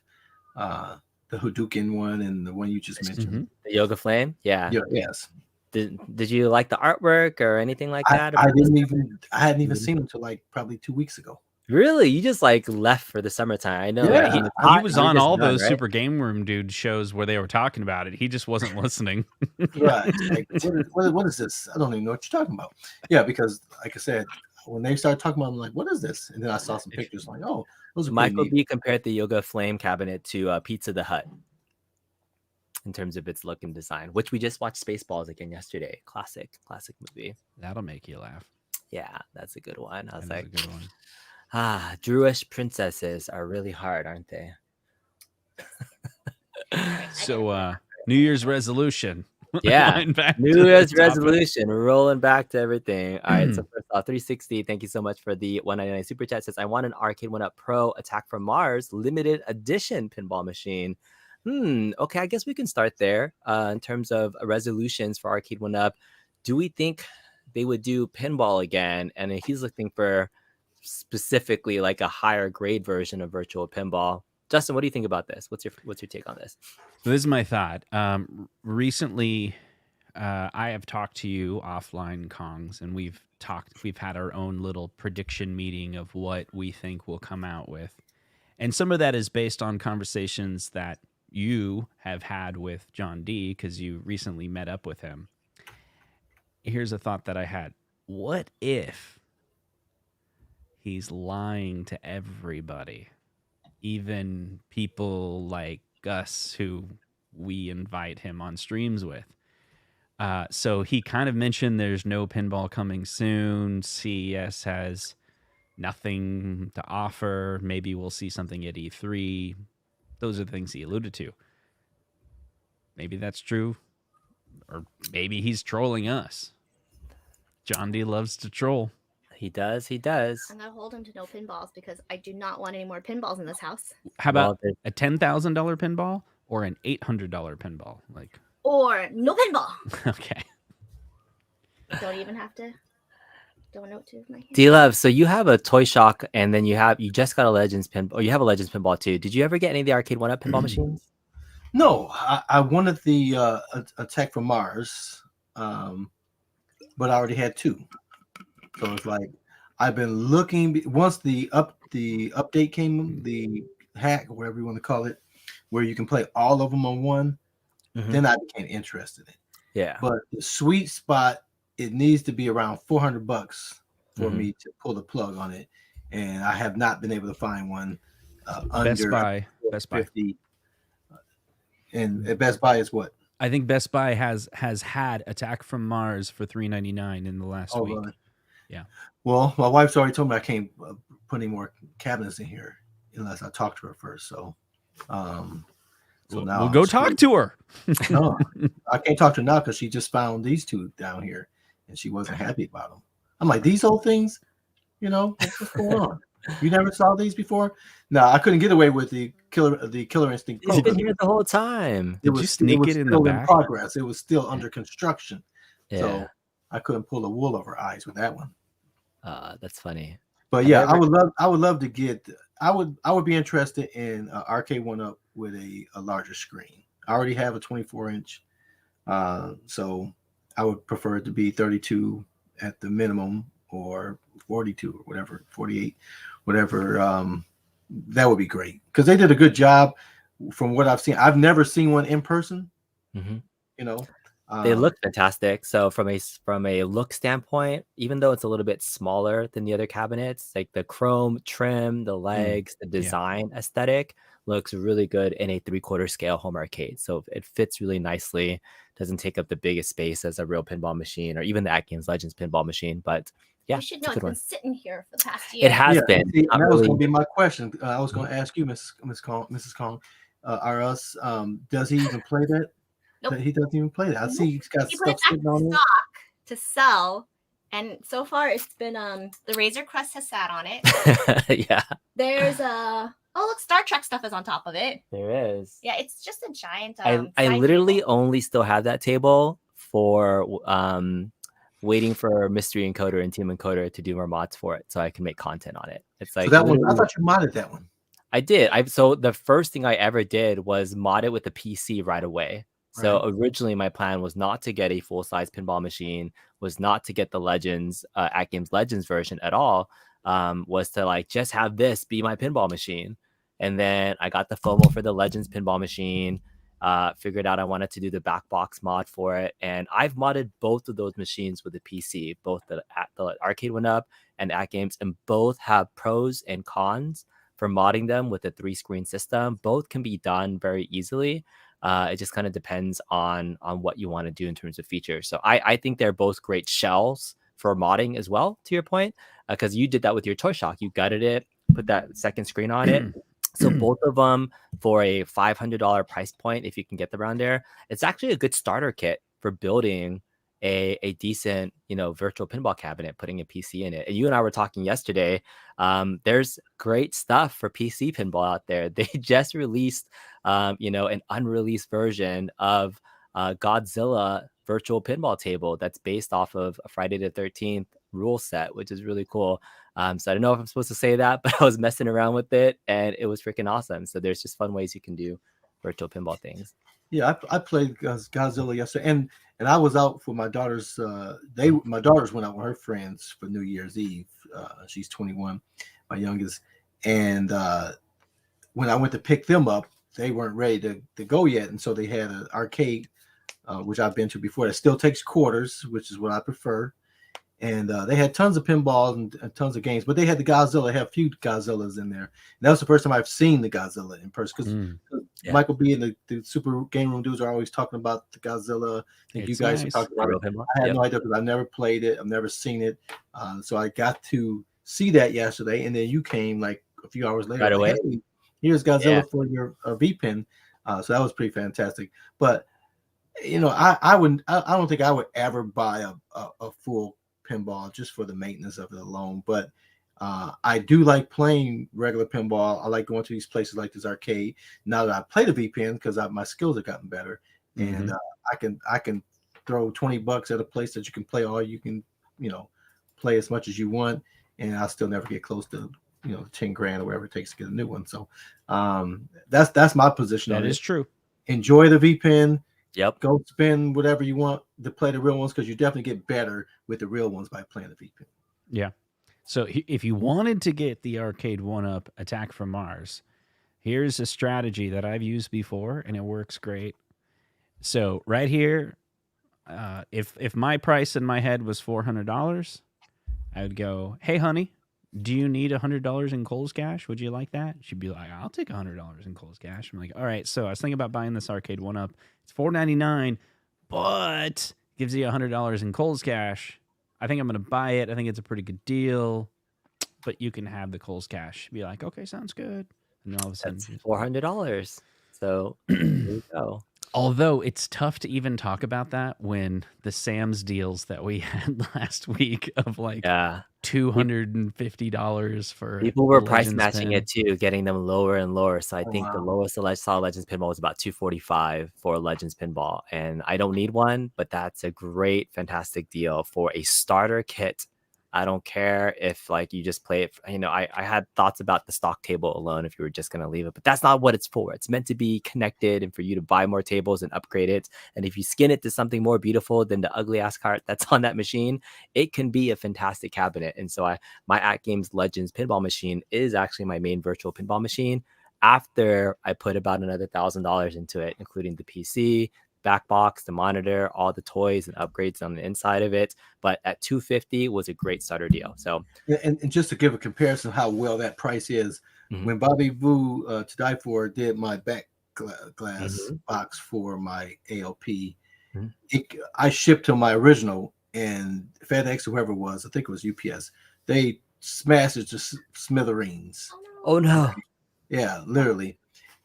the Hadouken one and the one you just mentioned. The Yoga Flame, yeah. Yes. Did you like the artwork or anything like that? I hadn't even seen him until like probably 2 weeks ago. Really? You just like left for the summertime. I know. Yeah, like, He was on all done, those right? Super Game Room dude shows where they were talking about it. He just wasn't listening. Right. Like, what is this? I don't even know what you're talking about. Yeah, because like I said, when they started talking about it, I'm like, what is this? And then I saw some pictures like, oh, those are Michael pretty neat. B compared the Yoga Flame cabinet to Pizza the Hut in terms of its look and design, which we just watched Spaceballs again yesterday. Classic movie. That'll make you laugh. Yeah, that's a good one. I was That is like, a good one. Druish princesses are really hard, aren't they? So, New Year's resolution. Yeah, Back New to the Year's topic. resolution. We're rolling back to everything. All right, so first off, 360. Thank you so much for the 199 super chat. Says I want an Arcade1Up Pro Attack from Mars limited edition pinball machine. Okay, I guess we can start there. In terms of resolutions for Arcade1Up, do we think they would do pinball again? And he's looking for specifically like a higher grade version of virtual pinball. Justin, what do you think about this? What's your take on this? So this is my thought. Recently, I have talked to you offline, Kongs, and we've had our own little prediction meeting of what we think will come out with. And some of that is based on conversations that you have had with John D, because you recently met up with him. Here's a thought that I had. What if he's lying to everybody, even people like us who we invite him on streams with? So he kind of mentioned there's no pinball coming soon. CES has nothing to offer. Maybe we'll see something at E3. Those are the things he alluded to. Maybe that's true. Or maybe he's trolling us. John D loves to troll. He does. I'm gonna hold him to no pinballs because I do not want any more pinballs in this house. How about a $10,000 pinball or an $800 pinball? Like, or no pinball. Okay. Don't even have to. Don't know to my hand. D-Love, so you have a Toy Shock, and then you just got a Legends pinball. Or you have a Legends pinball too. Did you ever get any of the Arcade1Up pinball machines? No, I wanted the Attack from Mars, but I already had two. So it's like I've been looking. Once the update came, the hack or whatever you want to call it, where you can play all of them on one, then I became interested in. Yeah. But the sweet spot, it needs to be around $400 for me to pull the plug on it, and I have not been able to find one under Best Buy. 50. And at Best Buy is what? I think Best Buy has had Attack from Mars for $399 in the last week. Really? Yeah. Well, my wife's already told me I can't put any more cabinets in here unless I talk to her first. So, now we'll go talk to her. No, I can't talk to her now because she just found these two down here, and she wasn't happy about them. I'm like, these old things, what's going on? You never saw these before? No, I couldn't get away with the Killer Instinct Pro. It's been here the whole time. Did you sneak it in the back? In progress. It was still under construction, Yeah. so I couldn't pull the wool over eyes with that one. That's funny. But yeah, I would love to get. I would be interested in Arcade1Up with a larger screen. I already have a 24-inch, so I would prefer it to be 32 at the minimum, or 42 or whatever, 48, whatever. That would be great because they did a good job from what I've seen. I've never seen one in person. They look fantastic. So from a look standpoint, even though it's a little bit smaller than the other cabinets, like the chrome trim, the legs, the design aesthetic looks really good in a 3/4 scale home arcade. So it fits really nicely. Doesn't take up the biggest space as a real pinball machine or even the AtGames Legends pinball machine. But yeah, You should know it's been sitting here for the past year. it has been. See, Not that was really- going to be my question. I was going to ask you, Mrs. Kong, RS, does he even play that? Nope. He doesn't even play that. I see he's got He put stuff it back sitting on in it. stock to sell, and so far it's been the Razor Crest has sat on it. Yeah, There's look, Star Trek stuff is on top of it. there is. Yeah, it's just a giant. I side literally table. only still have that table for waiting for Mystery Encoder and Team Encoder to do more mods for it so I can make content on it. It's like So that one, I literally- thought you modded that one. I did. So the first thing I ever did was mod it with the PC right away. So originally my plan was not to get a full-size pinball machine, was not to get the Legends, AtGames Legends version at all, was to like just have this be my pinball machine. And then I got the FOMO for the Legends pinball machine, figured out I wanted to do the back box mod for it. And I've modded both of those machines with a PC, both the Arcade1Up and AtGames, and both have pros and cons for modding them with a 3-screen system. Both can be done very easily. It just kind of depends on what you want to do in terms of features. So I think they're both great shells for modding as well, to your point, because you did that with your Toy Shock. You gutted it, put that second screen on it. So both of them for a $500 price point, if you can get them around there, it's actually a good starter kit for building a decent, virtual pinball cabinet, putting a PC in it. And you and I were talking yesterday. There's great stuff for PC pinball out there. They just released, an unreleased version of Godzilla virtual pinball table that's based off of a Friday the 13th rule set, which is really cool. So I don't know if I'm supposed to say that, but I was messing around with it and it was freaking awesome. So there's just fun ways you can do virtual pinball things. Yeah, I played Godzilla yesterday, and I was out for my daughter's. My daughters went out with her friends for New Year's Eve. She's 21, my youngest, and when I went to pick them up, they weren't ready to go yet, and so they had an arcade, which I've been to before. That still takes quarters, which is what I prefer. And they had tons of pinballs and tons of games, but they had the Godzilla. They had a few Godzillas in there. And that was the first time I've seen the Godzilla in person. Because Michael B. and the Super Game Room dudes are always talking about the Godzilla. I think you guys are talking about it. I had no idea because I've never played it. I've never seen it. So I got to see that yesterday. And then you came like a few hours later. Right away. Like, hey, here's Godzilla for your V-Pin. So that was pretty fantastic. But, I don't think I would ever buy a full pinball just for the maintenance of it alone, but I do like playing regular pinball. I like going to these places like this arcade. Now that I play the VPN, because my skills have gotten better, and I can throw $20 at a place that you can play all you can, play as much as you want, and I'll still never get close to $10,000 or whatever it takes to get a new one. So that's my position. That is true. Enjoy the VPN. Yep. Go spend whatever you want to play the real ones, because you definitely get better with the real ones by playing the VPN. Yeah. So if you wanted to get the Arcade1Up Attack from Mars, here's a strategy that I've used before, and it works great. So right here, if my price in my head was $400, I would go, "Hey, honey, do you need $100 in Kohl's Cash? Would you like that?" She'd be like, "I'll take $100 in Kohl's Cash." I'm like, "All right." So I was thinking about buying this Arcade1Up. It's $499, but gives you $100 in Kohl's Cash. I think I'm going to buy it. I think it's a pretty good deal, but you can have the Kohl's Cash. Be like, "Okay, sounds good." And then all of a sudden, that's $400. So there you go. Although it's tough to even talk about that when the Sam's deals that we had last week of like $250 for people were price matching it too, getting them lower and lower. So I think the lowest I saw Legends pinball was about $245 for a Legends pinball, and I don't need one, but that's a great, fantastic deal for a starter kit. I don't care if like you just play it. I had thoughts about the stock table alone if you were just going to leave it, but that's not what it's for. It's meant to be connected and for you to buy more tables and upgrade it. And if you skin it to something more beautiful than the ugly ass cart that's on that machine, it can be a fantastic cabinet. And so my AtGames Legends pinball machine is actually my main virtual pinball machine. After I put about another $1,000 into it, including the PC, back box, the monitor, all the toys and upgrades on the inside of it. But at $250 was a great starter deal. So and just to give a comparison of how well that price is, when Bobby Vu to Die For did my back glass box for my ALP, I shipped him my original, and FedEx or whoever it was, I think it was UPS, they smashed it to smithereens. Oh no. Yeah, literally.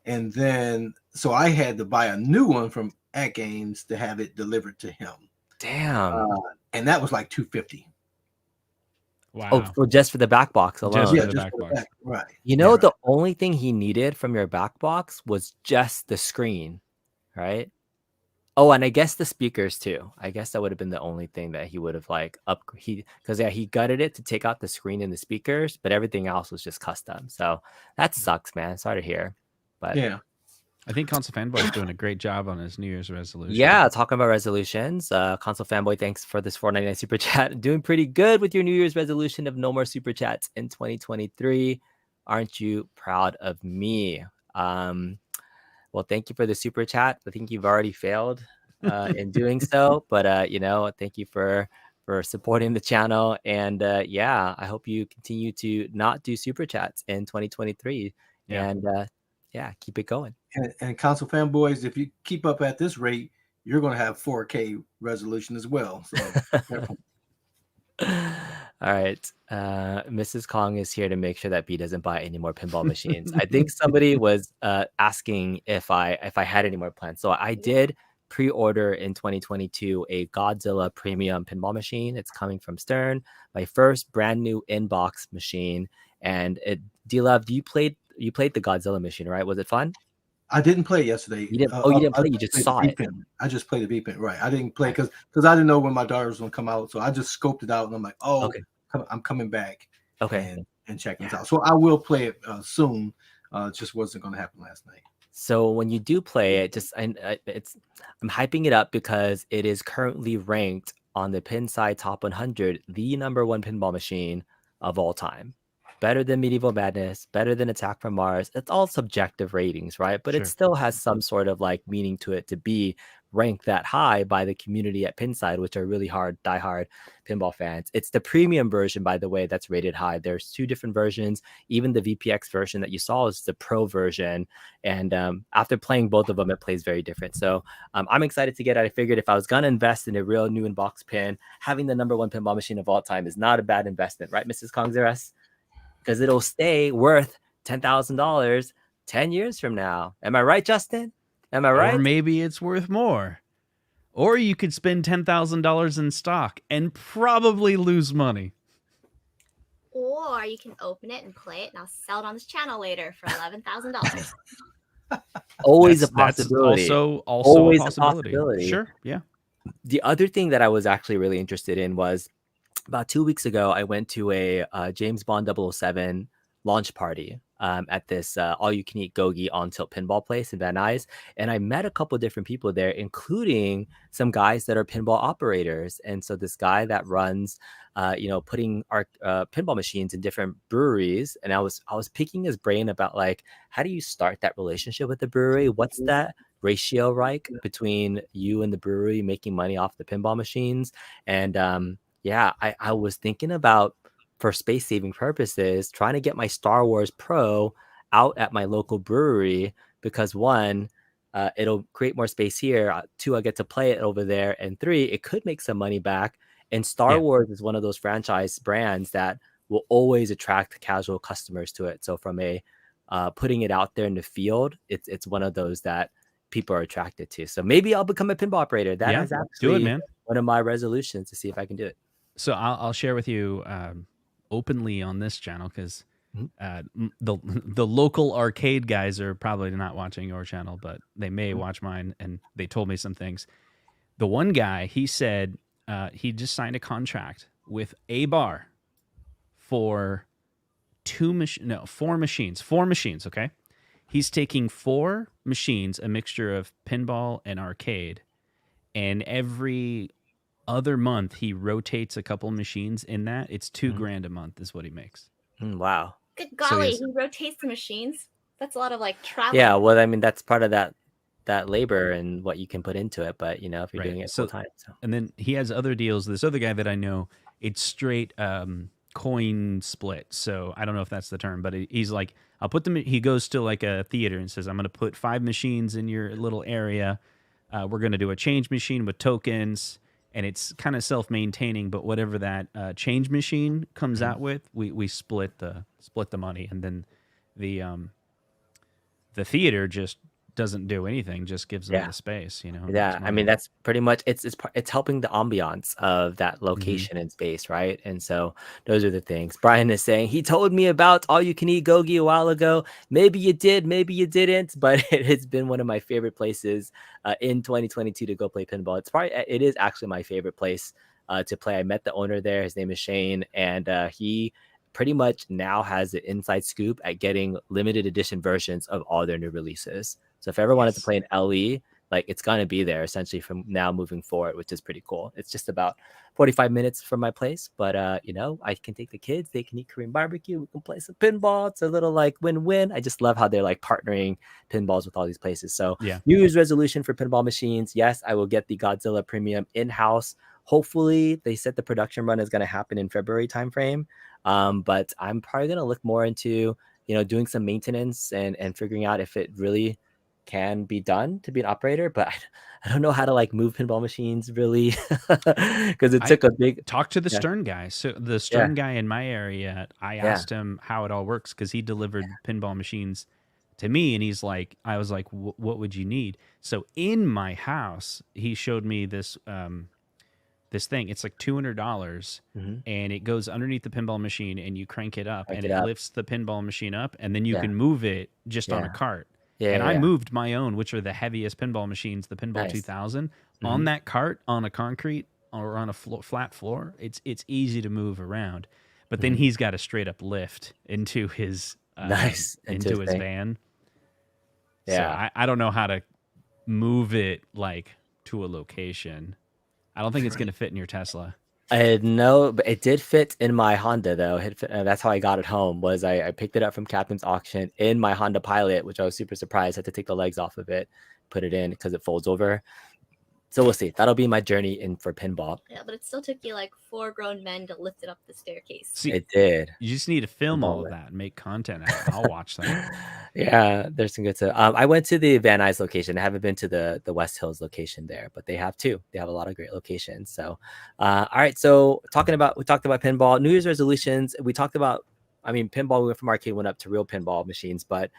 And then so I had to buy a new one from AtGames to have it delivered to him. Damn. And that was like $250. Wow. Oh, just for the back box alone. Just for the just back for the box. back, right. The only thing he needed from your back box was just the screen, right? Oh, and I guess the speakers too. I guess that would have been the only thing that he would have because he gutted it to take out the screen and the speakers, but everything else was just custom. So that sucks, man. Sorry to hear. But yeah. I think Console Fanboy's doing a great job on his New Year's resolution. Yeah, talking about resolutions. Console Fanboy, thanks for this 4.99 super chat. Doing pretty good with your New Year's resolution of no more super chats in 2023. Aren't you proud of me? Well, thank you for the super chat. I think you've already failed in doing so, but thank you for supporting the channel. And yeah, I hope you continue to not do super chats in 2023. Yeah. And yeah, keep it going. And Console Fanboys, if you keep up at this rate, you're going to have 4K resolution as well. So. All right. Mrs. Kong is here to make sure that B doesn't buy any more pinball machines. I think somebody was asking if I had any more plans. So I did pre-order in 2022 a Godzilla premium pinball machine. It's coming from Stern, my first brand new inbox machine. And D-Love, you played the Godzilla machine, right? Was it fun? I didn't play yesterday. You didn't play, you just saw it. I just played the V-Pin. Right. I didn't play because I didn't know when my daughter was going to come out. So I just scoped it out and I'm like, okay. I'm coming back. Okay. And checking it out. So I will play it soon. It just wasn't going to happen last night. So when you do play it, I'm hyping it up because it is currently ranked on the Pinside Top 100, the #1 pinball machine of all time. Better than Medieval Madness, better than Attack from Mars. It's all subjective ratings, right? But Sure. it still has some sort of like meaning to it to be ranked that high by the community at Pinside, which are really diehard pinball fans. It's the premium version, by the way, that's rated high. There's 2 different versions. Even the VPX version that you saw is the pro version. And after playing both of them, it plays very different. So I'm excited to get it. I figured if I was going to invest in a real new inbox pin, having the #1 pinball machine of all time is not a bad investment, right, Mrs. Kongzeres? Because it'll stay worth $10,000 10 years from now. Am I right, Justin? Am I right? Or maybe it's worth more. Or you could spend $10,000 in stock and probably lose money. Or you can open it and play it, and I'll sell it on this channel later for $11,000. Always a possibility. That's also Always a possibility. Sure, yeah. The other thing that I was actually really interested in was about 2 weeks ago, I went to a James Bond 007 launch party at this all-you-can-eat Gogi on-tilt pinball place in Van Nuys. And I met a couple of different people there, including some guys that are pinball operators. And so this guy that runs, putting our pinball machines in different breweries. And I was picking his brain about like, how do you start that relationship with the brewery? What's that ratio like between you and the brewery making money off the pinball machines? And yeah, I was thinking about, for space saving purposes, trying to get my Star Wars Pro out at my local brewery because 1, it'll create more space here. 2, I get to play it over there. And 3, it could make some money back. And Star Wars is one of those franchise brands that will always attract casual customers to it. So from a putting it out there in the field, it's one of those that people are attracted to. So maybe I'll become a pinball operator. That is actually one of my resolutions to see if I can do it. So I'll share with you openly on this channel because the local arcade guys are probably not watching your channel, but they may watch mine, and they told me some things. The one guy, he said he just signed a contract with a bar for 4 machines, okay? He's taking 4 machines, a mixture of pinball and arcade, and every other month he rotates a couple machines in that. It's $2,000 a month is what he makes. Wow. Good golly, he rotates the machines. That's a lot of like travel. Yeah, well, I mean, that's part of that labor and what you can put into it. But if you're doing it full time. So. And then he has other deals. This other guy that I know, it's straight coin split. So I don't know if that's the term, but he's like, he goes to like a theater and says, I'm going to put 5 machines in your little area. We're going to do a change machine with tokens. And it's kind of self-maintaining, but whatever that change machine comes out with, we split the money, and then the theater just doesn't do anything, just gives them the space, Yeah, I mean, that's pretty much it's helping the ambiance of that location and space, right? And so those are the things. Brian is saying he told me about all you can eat Gogi a while ago. Maybe you did, maybe you didn't, but it has been one of my favorite places in 2022 to go play pinball. It is actually my favorite place to play. I met the owner there. His name is Shane, and he pretty much now has an inside scoop at getting limited edition versions of all their new releases. So if I ever wanted to Yes. play an LE, like it's gonna be there essentially from now moving forward, which is pretty cool. It's just about 45 minutes from my place, but you know, I can take the kids, they can eat Korean barbecue, we can play some pinball. It's a little like win-win. I just love how they're like partnering pinballs with all these places. So Yeah. New Year's resolution for pinball machines. Yes, I will get the Godzilla Premium in-house. Hopefully they said the production run is going to happen in February timeframe. But I'm probably going to look more into, you know, doing some maintenance and figuring out if it really can be done to be an operator, but I don't know how to like move pinball machines really because it I took a big talk to the yeah, Stern guy. So the yeah, Stern guy in my area, I yeah. asked him how it all works because he delivered pinball machines to me, and he's like, I was like, what would you need? So in my house, he showed me this thing. It's like $200, Mhm. and it goes underneath the pinball machine, and you crank it up, Crank and it it up. lifts the pinball machine up, and then you Yeah, can move it just on a yeah, cart. yeah, And yeah, I yeah. moved my own, which are the heaviest pinball machines, the Pinball Nice. 2000, on Mhm. that cart on a concrete or on a flat floor. It's easy to move around. But then Mhm. he's got a straight up lift into his Nice. into his Interesting. van. So Yeah. I don't know how to move it like to a location. I don't think it's Right. going to fit in your Tesla. I know, but it did fit in my Honda though. That's how I got it home. Was I picked it up from Captain's auction in my Honda Pilot, which I was super surprised. Had to take the legs off of it, put it in because it folds over. So we'll see. That'll be my journey in for pinball. Yeah, but it still took you like 4 grown men to lift it up the staircase. See, It did. you just need to film all Pinball of lit. that and make content out of it. I'll watch that. Yeah, there's some good stuff. I went to the Van Nuys location. I haven't been to the West Hills location there, but they have two. They have a lot of great locations. So, all right. So we talked about pinball, New Year's resolutions. We talked about, I mean, pinball. We went from Arcade1Up to real pinball machines, but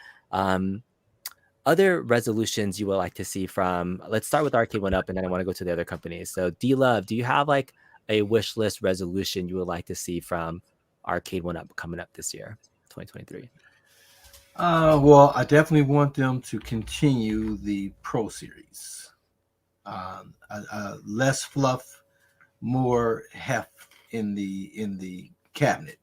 other resolutions you would like to see from. Let's start with Arcade1Up, and then I want to go to the other companies. So, D Love, do you have like a wish list resolution you would like to see from Arcade1Up coming up this year, 2023? Well, I definitely want them to continue the Pro Series. Less fluff, more heft in the cabinet.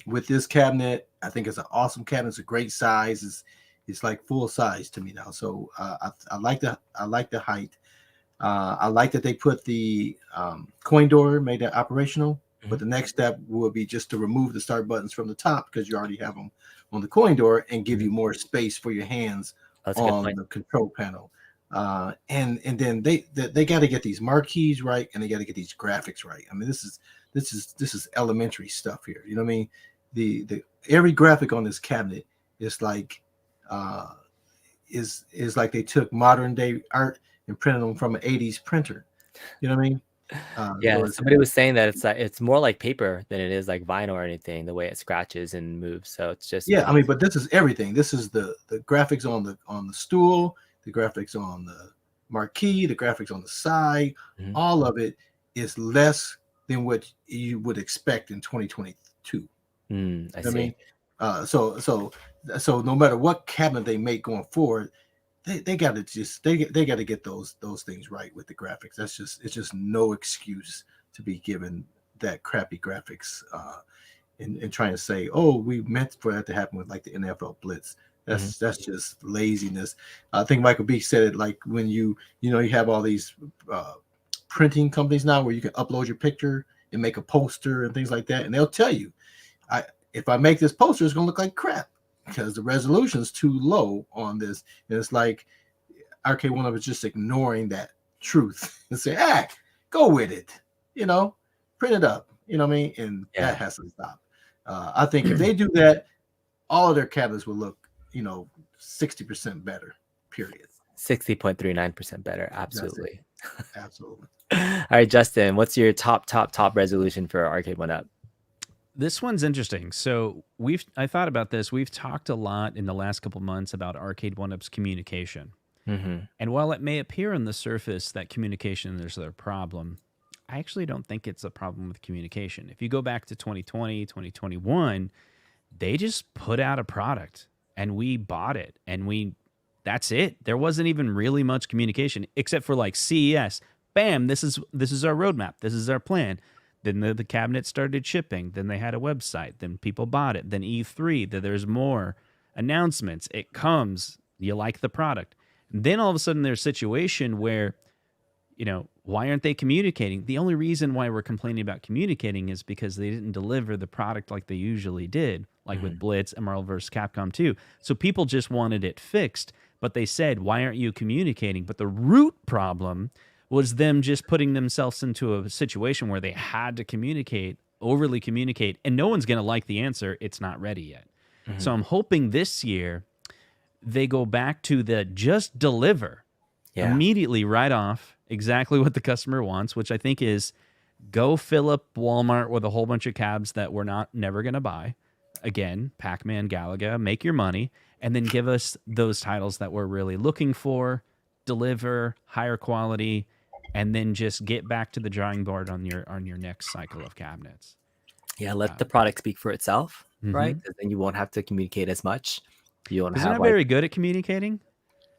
With this cabinet, I think it's an awesome cabinet. It's a great size. It's like full size to me now. So I like the height. I like that they put the coin door, made that operational. Mm-hmm. But the next step will be just to remove the start buttons from the top because you already have them on the coin door and give you more space for your hands on the control panel. And then they got to get these marquees right, and they got to get these graphics right. I mean, this is elementary stuff here. You know what I mean? The every graphic on this cabinet is like is like they took modern day art and printed them from an 80s printer. You know what I mean? Yeah, somebody was saying that it's more like paper than it is like vinyl or anything, the way it scratches and moves. So it's just I mean, but this is everything. This is the graphics on the stool, the graphics on the marquee, the graphics on the side. Mm-hmm. All of it is less than what you would expect in 2022. I see. So no matter what cabinet they make going forward, they got to get those things right with the graphics. It's just no excuse to be given that crappy graphics and trying to say, oh, we meant for that to happen with like the NFL Blitz. That's just laziness. I think Michael B said it like when you have all these printing companies now where you can upload your picture and make a poster and things like that, and they'll tell you, if I make this poster, it's gonna look like crap because the resolution is too low on this. And it's like Arcade1Up is just ignoring that truth and say, go with it, print it up, you know what I mean? And that has to stop. I think if they do that, all of their cabinets will look, 60% better, period. 60.39% better. Absolutely. Absolutely. All right, Justin, what's your top resolution for Arcade1Up? This one's interesting. So I thought about this. We've talked a lot in the last couple months about Arcade1Up's communication. Mm-hmm. And while it may appear on the surface that communication is their problem, I actually don't think it's a problem with communication. If you go back to 2020, 2021, they just put out a product and we bought it and that's it. There wasn't even really much communication except for like CES. Bam, this is our roadmap. This is our plan. Then the cabinet started shipping. Then they had a website. Then people bought it. Then E3, there's more announcements. It comes. You like the product. And then all of a sudden there's a situation where, why aren't they communicating? The only reason why we're complaining about communicating is because they didn't deliver the product like they usually did, like with Blitz and Marvel vs. Capcom 2. So people just wanted it fixed, but they said, why aren't you communicating? But the root problem was them just putting themselves into a situation where they had to communicate, overly communicate, and no one's going to like the answer. It's not ready yet. So I'm hoping this year they go back to the just deliver immediately right off exactly what the customer wants, which I think is go fill up Walmart with a whole bunch of cabs that we're never going to buy. Again, Pac-Man, Galaga, make your money, and then give us those titles that we're really looking for, deliver higher quality, and then just get back to the drawing board on your next cycle of cabinets. Yeah, let the product speak for itself, right? Because then you won't have to communicate as much. You won't have they're not very good at communicating.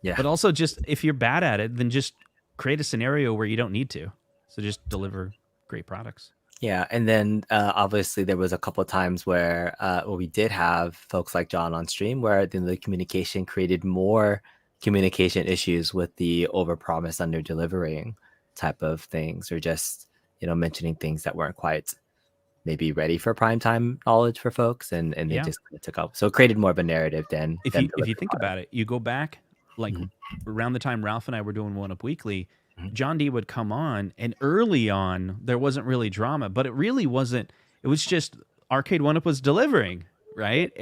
Yeah. But also, just if you're bad at it, then just create a scenario where you don't need to. So just deliver great products. Yeah, and then obviously there was a couple of times where we did have folks like John on stream where then the communication created more communication issues with the overpromise under delivering type of things, or just mentioning things that weren't quite maybe ready for prime time knowledge for folks, and they just took up. So it created more of a narrative than if you think about it, you go back like around the time Ralph and I were doing 1UP Weekly. John D would come on, and early on there wasn't really drama, but it really wasn't. It was just Arcade1Up was delivering, right?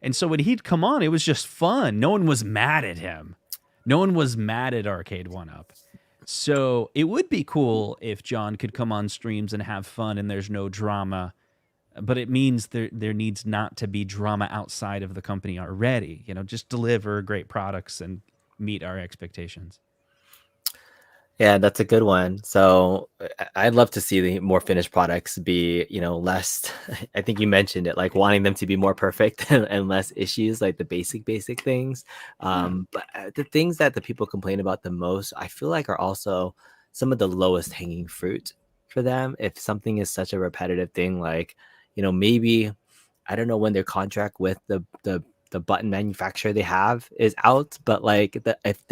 And so when he'd come on, it was just fun. No one was mad at him. No one was mad at Arcade1Up. So it would be cool if John could come on streams and have fun and there's no drama, but it means there needs not to be drama outside of the company already. Just deliver great products and meet our expectations. Yeah, that's a good one. So I'd love to see the more finished products be, less, I think you mentioned it, like wanting them to be more perfect and less issues, like the basic things. But the things that the people complain about the most, I feel like are also some of the lowest hanging fruit for them. If something is such a repetitive thing, like, maybe, I don't know when their contract with the button manufacturer they have is out, but like if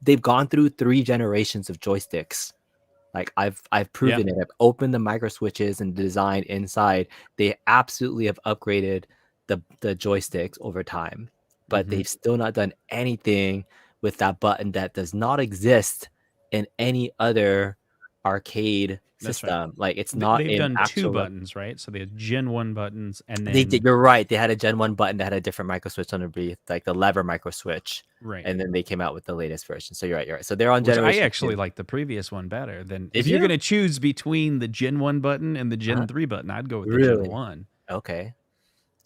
they've gone through 3 generations of joysticks. Like I've proven it. I've opened the micro switches and design inside. They absolutely have upgraded the joysticks over time, but they've still not done anything with that button that does not exist in any other arcade system. Right. Like it's not. They've done 2 buttons, right? So they had Gen 1 buttons, and then they did. You're right. They had a Gen 1 button that had a different micro switch underneath, like the lever micro switch. Right. And then they came out with the latest version. So you're right. So they're on generation. I actually like the previous one better than if you're going to choose between the Gen 1 button and the Gen 3 button, I'd go with the Gen 1. Okay.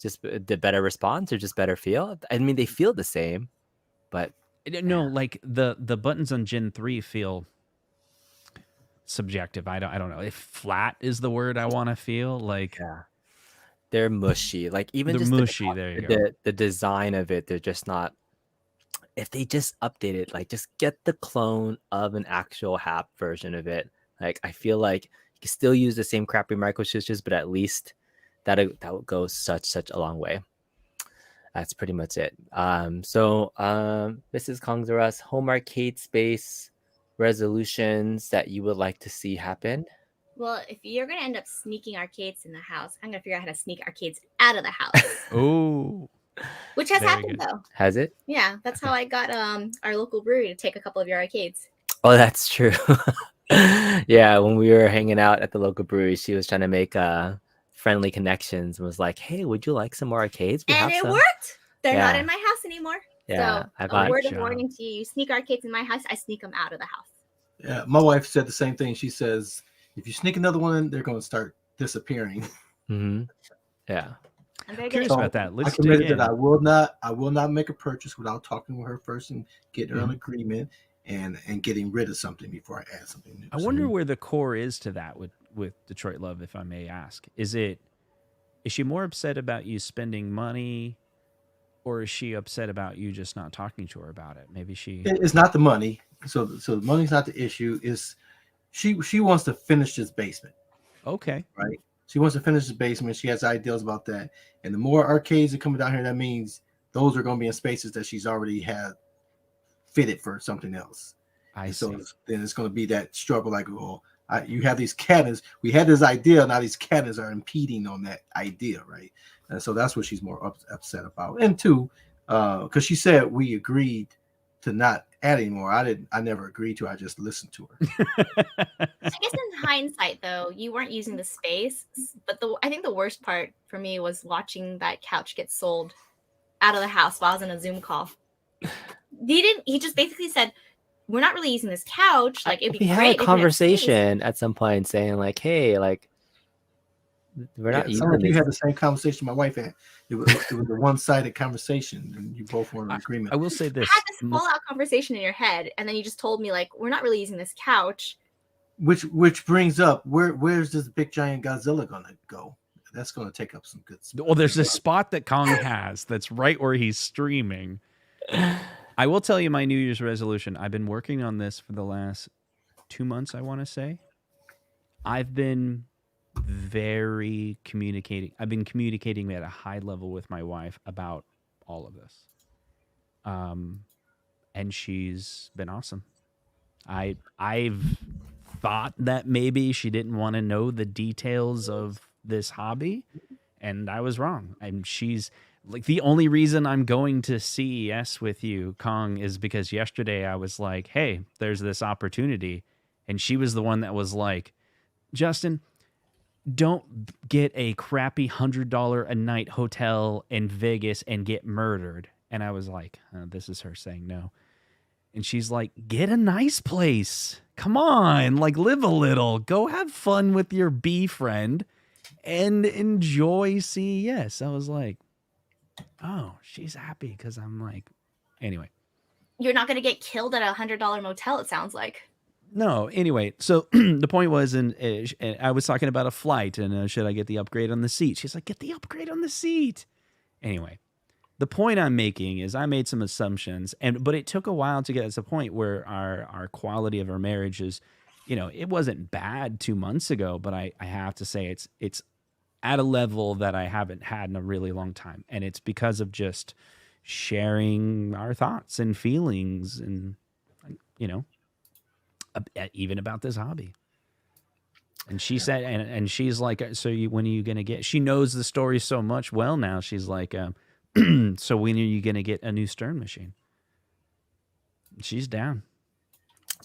Just the better response or just better feel? I mean, they feel the same, but no, like the buttons on Gen 3 feel subjective. I don't know if flat is the word I want to feel like. They're mushy. Like even they're just mushy. There you go. The design of it, they're just not. If they just update it, like just get the clone of an actual HAP version of it. Like I feel like you can still use the same crappy micro switches, but at least that would go such a long way. That's pretty much it. So Mrs. Kongzaras, home arcade space resolutions that you would like to see happen. Well, if you're going to end up sneaking arcades in the house, I'm going to figure out how to sneak arcades out of the house. Oh. Which has happened, though. Has it? Yeah, that's how I got our local brewery to take a couple of your arcades. Oh, that's true. Yeah, when we were hanging out at the local brewery, she was trying to make friendly connections and was like, hey, would you like some more arcades? And it worked. They're not in my house anymore. Yeah, so a word of warning to you. You sneak arcades in my house, I sneak them out of the house. Yeah, my wife said the same thing. She says, if you sneak another one in, they're going to start disappearing. Yeah. I'm curious about that. I committed that I will not make a purchase without talking with her first and getting her an agreement and getting rid of something before I add something new. I wonder where the core is to that with Detroit Love, if I may ask. Is she more upset about you spending money, or is she upset about you just not talking to her about it? Maybe it's not the money. So the money's not the issue. Is she wants to finish this basement. Okay. Right. She wants to finish the basement. She has ideas about that. And the more arcades are coming down here, that means those are going to be in spaces that she's already had fitted for something else. I And so see. then it's going to be that struggle, like, well, you have these cannons. We had this idea. Now these cannons are impeding on that idea, right? And so that's what she's more upset about. And two, because she said we agreed to not add anymore. I never agreed to. I just listened to her. I guess in hindsight, though, you weren't using the space. But I think the worst part for me was watching that couch get sold out of the house while I was in a Zoom call. He just basically said, we're not really using this couch. Like, it'd be We great had a if we conversation at some point saying like, hey, like, we're not Some of using you this. had the same conversation my wife had. It was a one-sided conversation, and you both were in agreement. I will say I this. had this full-out conversation in your head, and then you just told me, like, we're not really using this couch. Which brings up, where's this big giant Godzilla gonna go? That's gonna take up some good space. Well, there's a spot that Kong has that's right where he's streaming. I will tell you my New Year's resolution. I've been working on this for the last 2 months, I want to say. I've been communicating at a high level with my wife about all of this. And she's been awesome. I've thought that maybe she didn't want to know the details of this hobby, and I was wrong. And she's like, the only reason I'm going to CES with you, Kong, is because yesterday I was like, hey, there's this opportunity. And she was the one that was like, Justin, don't get a crappy $100 a night hotel in Vegas and get murdered. And I was like, this is her saying no. And she's like, get a nice place. Come on, like, live a little. Go have fun with your bee friend and enjoy CES. I was like, oh, she's happy because I'm like, anyway. You're not going to get killed at a $100 motel, it sounds like. No, anyway, so the point was, and I was talking about a flight, and should I get the upgrade on the seat? She's like, get the upgrade on the seat. Anyway, the point I'm making is I made some assumptions, but it took a while to get to the point where our quality of our marriage is, it wasn't bad 2 months ago, but I have to say it's at a level that I haven't had in a really long time, and it's because of just sharing our thoughts and feelings, and even about this hobby. And she said, and she's like, so when are you going to get, she knows the story so much well now. She's like, so when are you going to get a new Stern machine? She's down.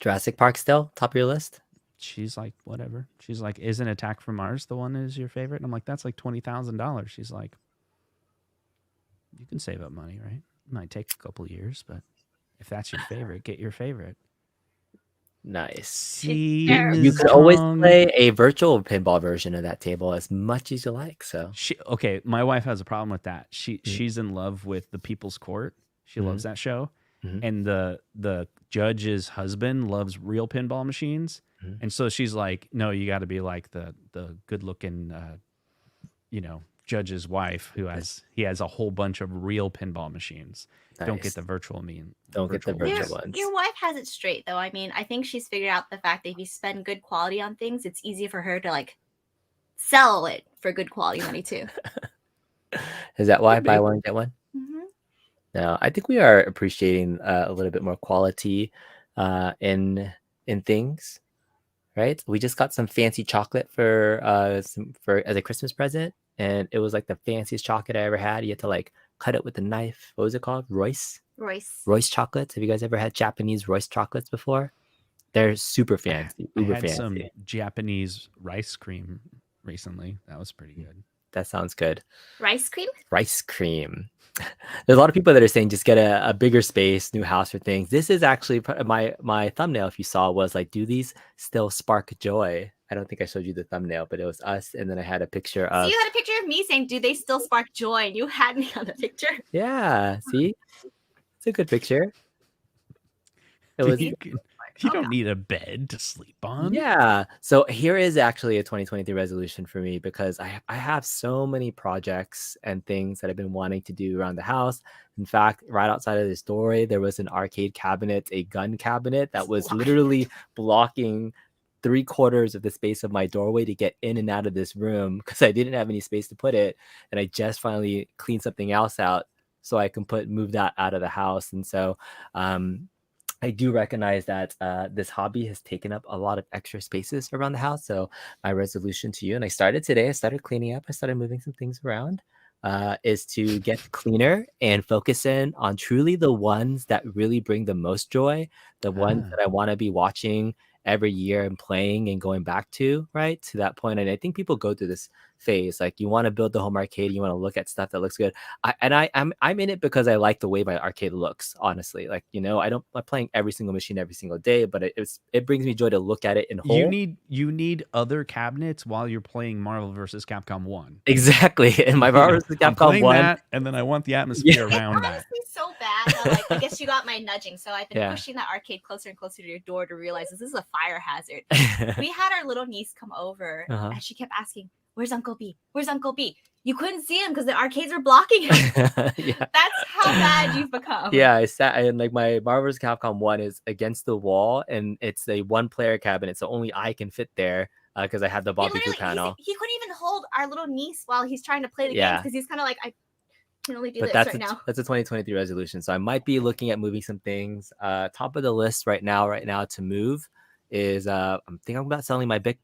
Jurassic Park still top of your list? She's like, whatever. She's like, isn't Attack from Mars the one that is your favorite? And I'm like, that's like $20,000. She's like, you can save up money, right? It might take a couple of years, but if that's your favorite, get your favorite. Nice. You could always play a virtual pinball version of that table as much as you like. So okay, my wife has a problem with that. She's in love with the People's Court. She loves that show, and the judge's husband loves real pinball machines, and so she's like, no, you got to be like the good looking, judge's wife who has a whole bunch of real pinball machines. Nice. Don't get the virtual Don't get the virtual ones. Your wife has it straight, though. I mean, I think she's figured out the fact that if you spend good quality on things, it's easy for her to like sell it for good quality money too. Is that why buy one get one? Mm-hmm. No, I think we are appreciating a little bit more quality in things, right? We just got some fancy chocolate for as a Christmas present, and it was like the fanciest chocolate I ever had. You had to like cut it with a knife. What was it called? Royce chocolates. Have you guys ever had Japanese Royce chocolates before? They're super fancy. I had some Japanese rice cream recently. That was pretty good. That sounds good. Rice cream? Rice cream. There's a lot of people that are saying just get a bigger space, new house for things. This is actually my thumbnail, if you saw, was like, do these still spark joy? I don't think I showed you the thumbnail, but it was us. And then I had a picture of... So you had a picture of me saying, do they still spark joy? And you had me on the picture. Yeah, see? It's a good picture. It was... You don't need a bed to sleep on. Yeah. So here is actually a 2023 resolution for me, because I have so many projects and things that I've been wanting to do around the house. In fact, right outside of this doorway, there was an arcade cabinet, a gun cabinet that was literally blocking 3/4 of the space of my doorway to get in and out of this room because I didn't have any space to put it. And I just finally cleaned something else out so I can move that out of the house. And so I do recognize that this hobby has taken up a lot of extra spaces around the house. So my resolution to you, and I started today, I started cleaning up, I started moving some things around, is to get cleaner and focus in on truly the ones that really bring the most joy, the ones that I want to be watching every year and playing and going back to, right? To that point. And I think people go through this phase. Like, you want to build the home arcade, you want to look at stuff that looks good. I'm in it because I like the way my arcade looks, honestly. Like, I'm not playing every single machine every single day, but it brings me joy to look at it in whole. You need other cabinets while you're playing Marvel vs. Capcom 1. Exactly. And my Marvel vs. I'm Capcom playing 1, that, and then I want the atmosphere around that. Honestly, so bad that, like, I guess you got my nudging. So I've been Yeah. pushing that arcade closer and closer to your door to realize this is a fire hazard. We had our little niece come over, and she kept asking, "Where's Uncle B? Where's Uncle B?" You couldn't see him because the arcades were blocking him. Yeah. That's how bad you've become. Yeah, I sat, and like my Marvel vs. Capcom 1 is against the wall, and it's a one-player cabinet, so only I can fit there because I have the Bobby Blue panel. He couldn't even hold our little niece while he's trying to play the Yeah. games because he's kind of like, I can only do But this right now. that's a 2023 resolution, so I might be looking at moving some things. Top of the list right now to move is I'm thinking about selling my big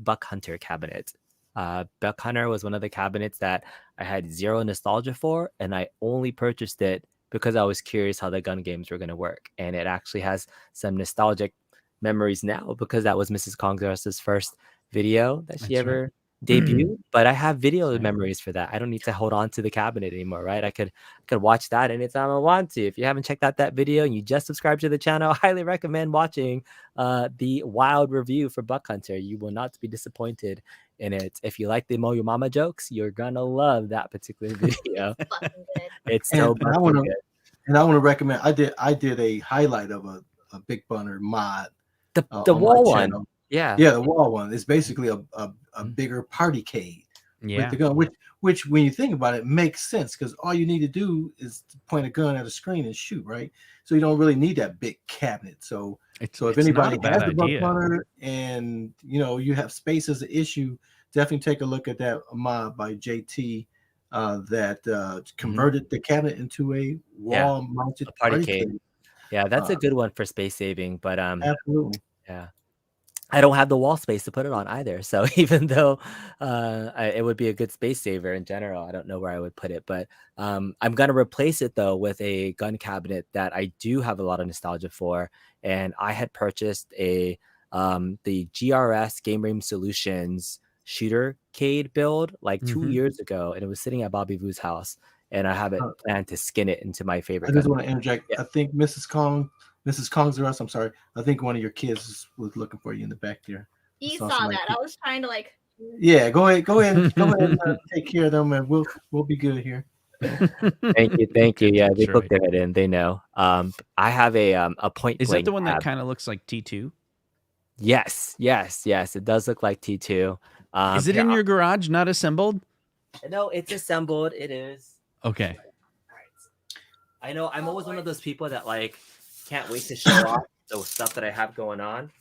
Buck Hunter cabinet. Buck Hunter was one of the cabinets that I had zero nostalgia for, and I only purchased it because I was curious how the gun games were going to work. And it actually has some nostalgic memories now because that was Mrs. Kongzar's first video that she ever debuted. But I have video memories for that. I don't need to hold on to the cabinet anymore, right? I could watch that anytime I want to. If you haven't checked out that video and you just subscribed to the channel, I highly recommend watching the wild review for Buck Hunter. You will not be disappointed in it. If you like the Mo Your Mama jokes, you're gonna love that particular video. It's so good. And I want to recommend. I did a highlight of a Big Bunner mod. The wall one. Yeah, the wall one. It's basically a bigger partycade with the gun, which when you think about it makes sense because all you need to do is point a gun at a screen and shoot, right? So you don't really need that big cabinet. So if anybody has the Buck Bunner and you have space as an issue, definitely take a look at that mod by JT that converted the cabinet into a wall-mounted partycade. Yeah, that's a good one for space saving, but absolutely. Yeah. I don't have the wall space to put it on either. So even though it would be a good space saver in general, I don't know where I would put it. But I'm going to replace it, though, with a gun cabinet that I do have a lot of nostalgia for. And I had purchased the GRS Game Room Solutions Shootercade build like 2 years ago. And it was sitting at Bobby Vu's house. And I have it planned to skin it into my favorite. I just want to interject. Yeah. I think Mrs. Kong's, I'm sorry. I think one of your kids was looking for you in the back there. You saw that. I was trying to like. Yeah, go ahead and take care of them, and we'll be good here. Thank you. Yeah, they booked their head in. They know. I have a point. Is that the one that kind of looks like T2? Yes. It does look like T2. Is it in your garage, not assembled? No, it's assembled. It is. Okay. All right. I know. I'm always one of those people that like can't wait to show off the stuff that I have going on.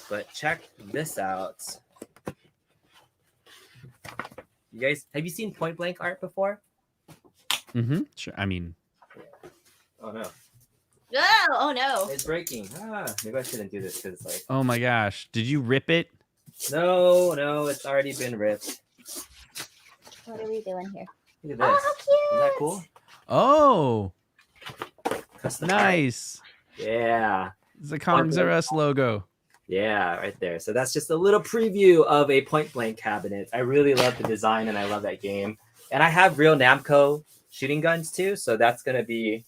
But check this out. You guys, have you seen Point Blank art before? Sure. I mean. Oh no. Oh no. It's breaking. Maybe I shouldn't do this because like. Oh my gosh! Did you rip it? No, it's already been ripped. What are we doing here? Look at this. Oh, how cute! Isn't that cool? Oh. Nice. Yeah. It's the Kongzar's logo. Yeah, right there. So that's just a little preview of a Point Blank cabinet. I really love the design and I love that game. And I have real Namco shooting guns too, so that's going to be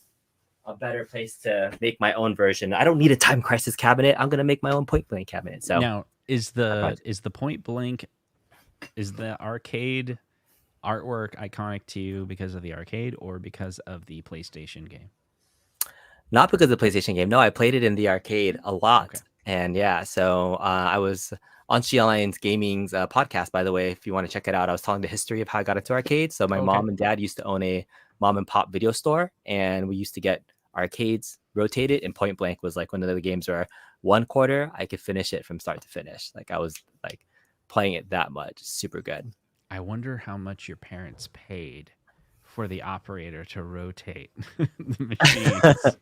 a better place to make my own version. I don't need a Time Crisis cabinet. I'm going to make my own Point Blank cabinet. So now, is the Point Blank, is the arcade artwork iconic to you because of the arcade or because of the PlayStation game? Not because of the PlayStation game. No, I played it in the arcade a lot. Okay. And yeah, so I was on She Alliance Gaming's podcast, by the way. If you want to check it out, I was telling the history of how I got into arcades. So my mom and dad used to own a mom and pop video store, and we used to get arcades rotated. And Point Blank was like one of the games where 1 quarter I could finish it from start to finish. Like I was like playing it that much. Super good. I wonder how much your parents paid for the operator to rotate the machines.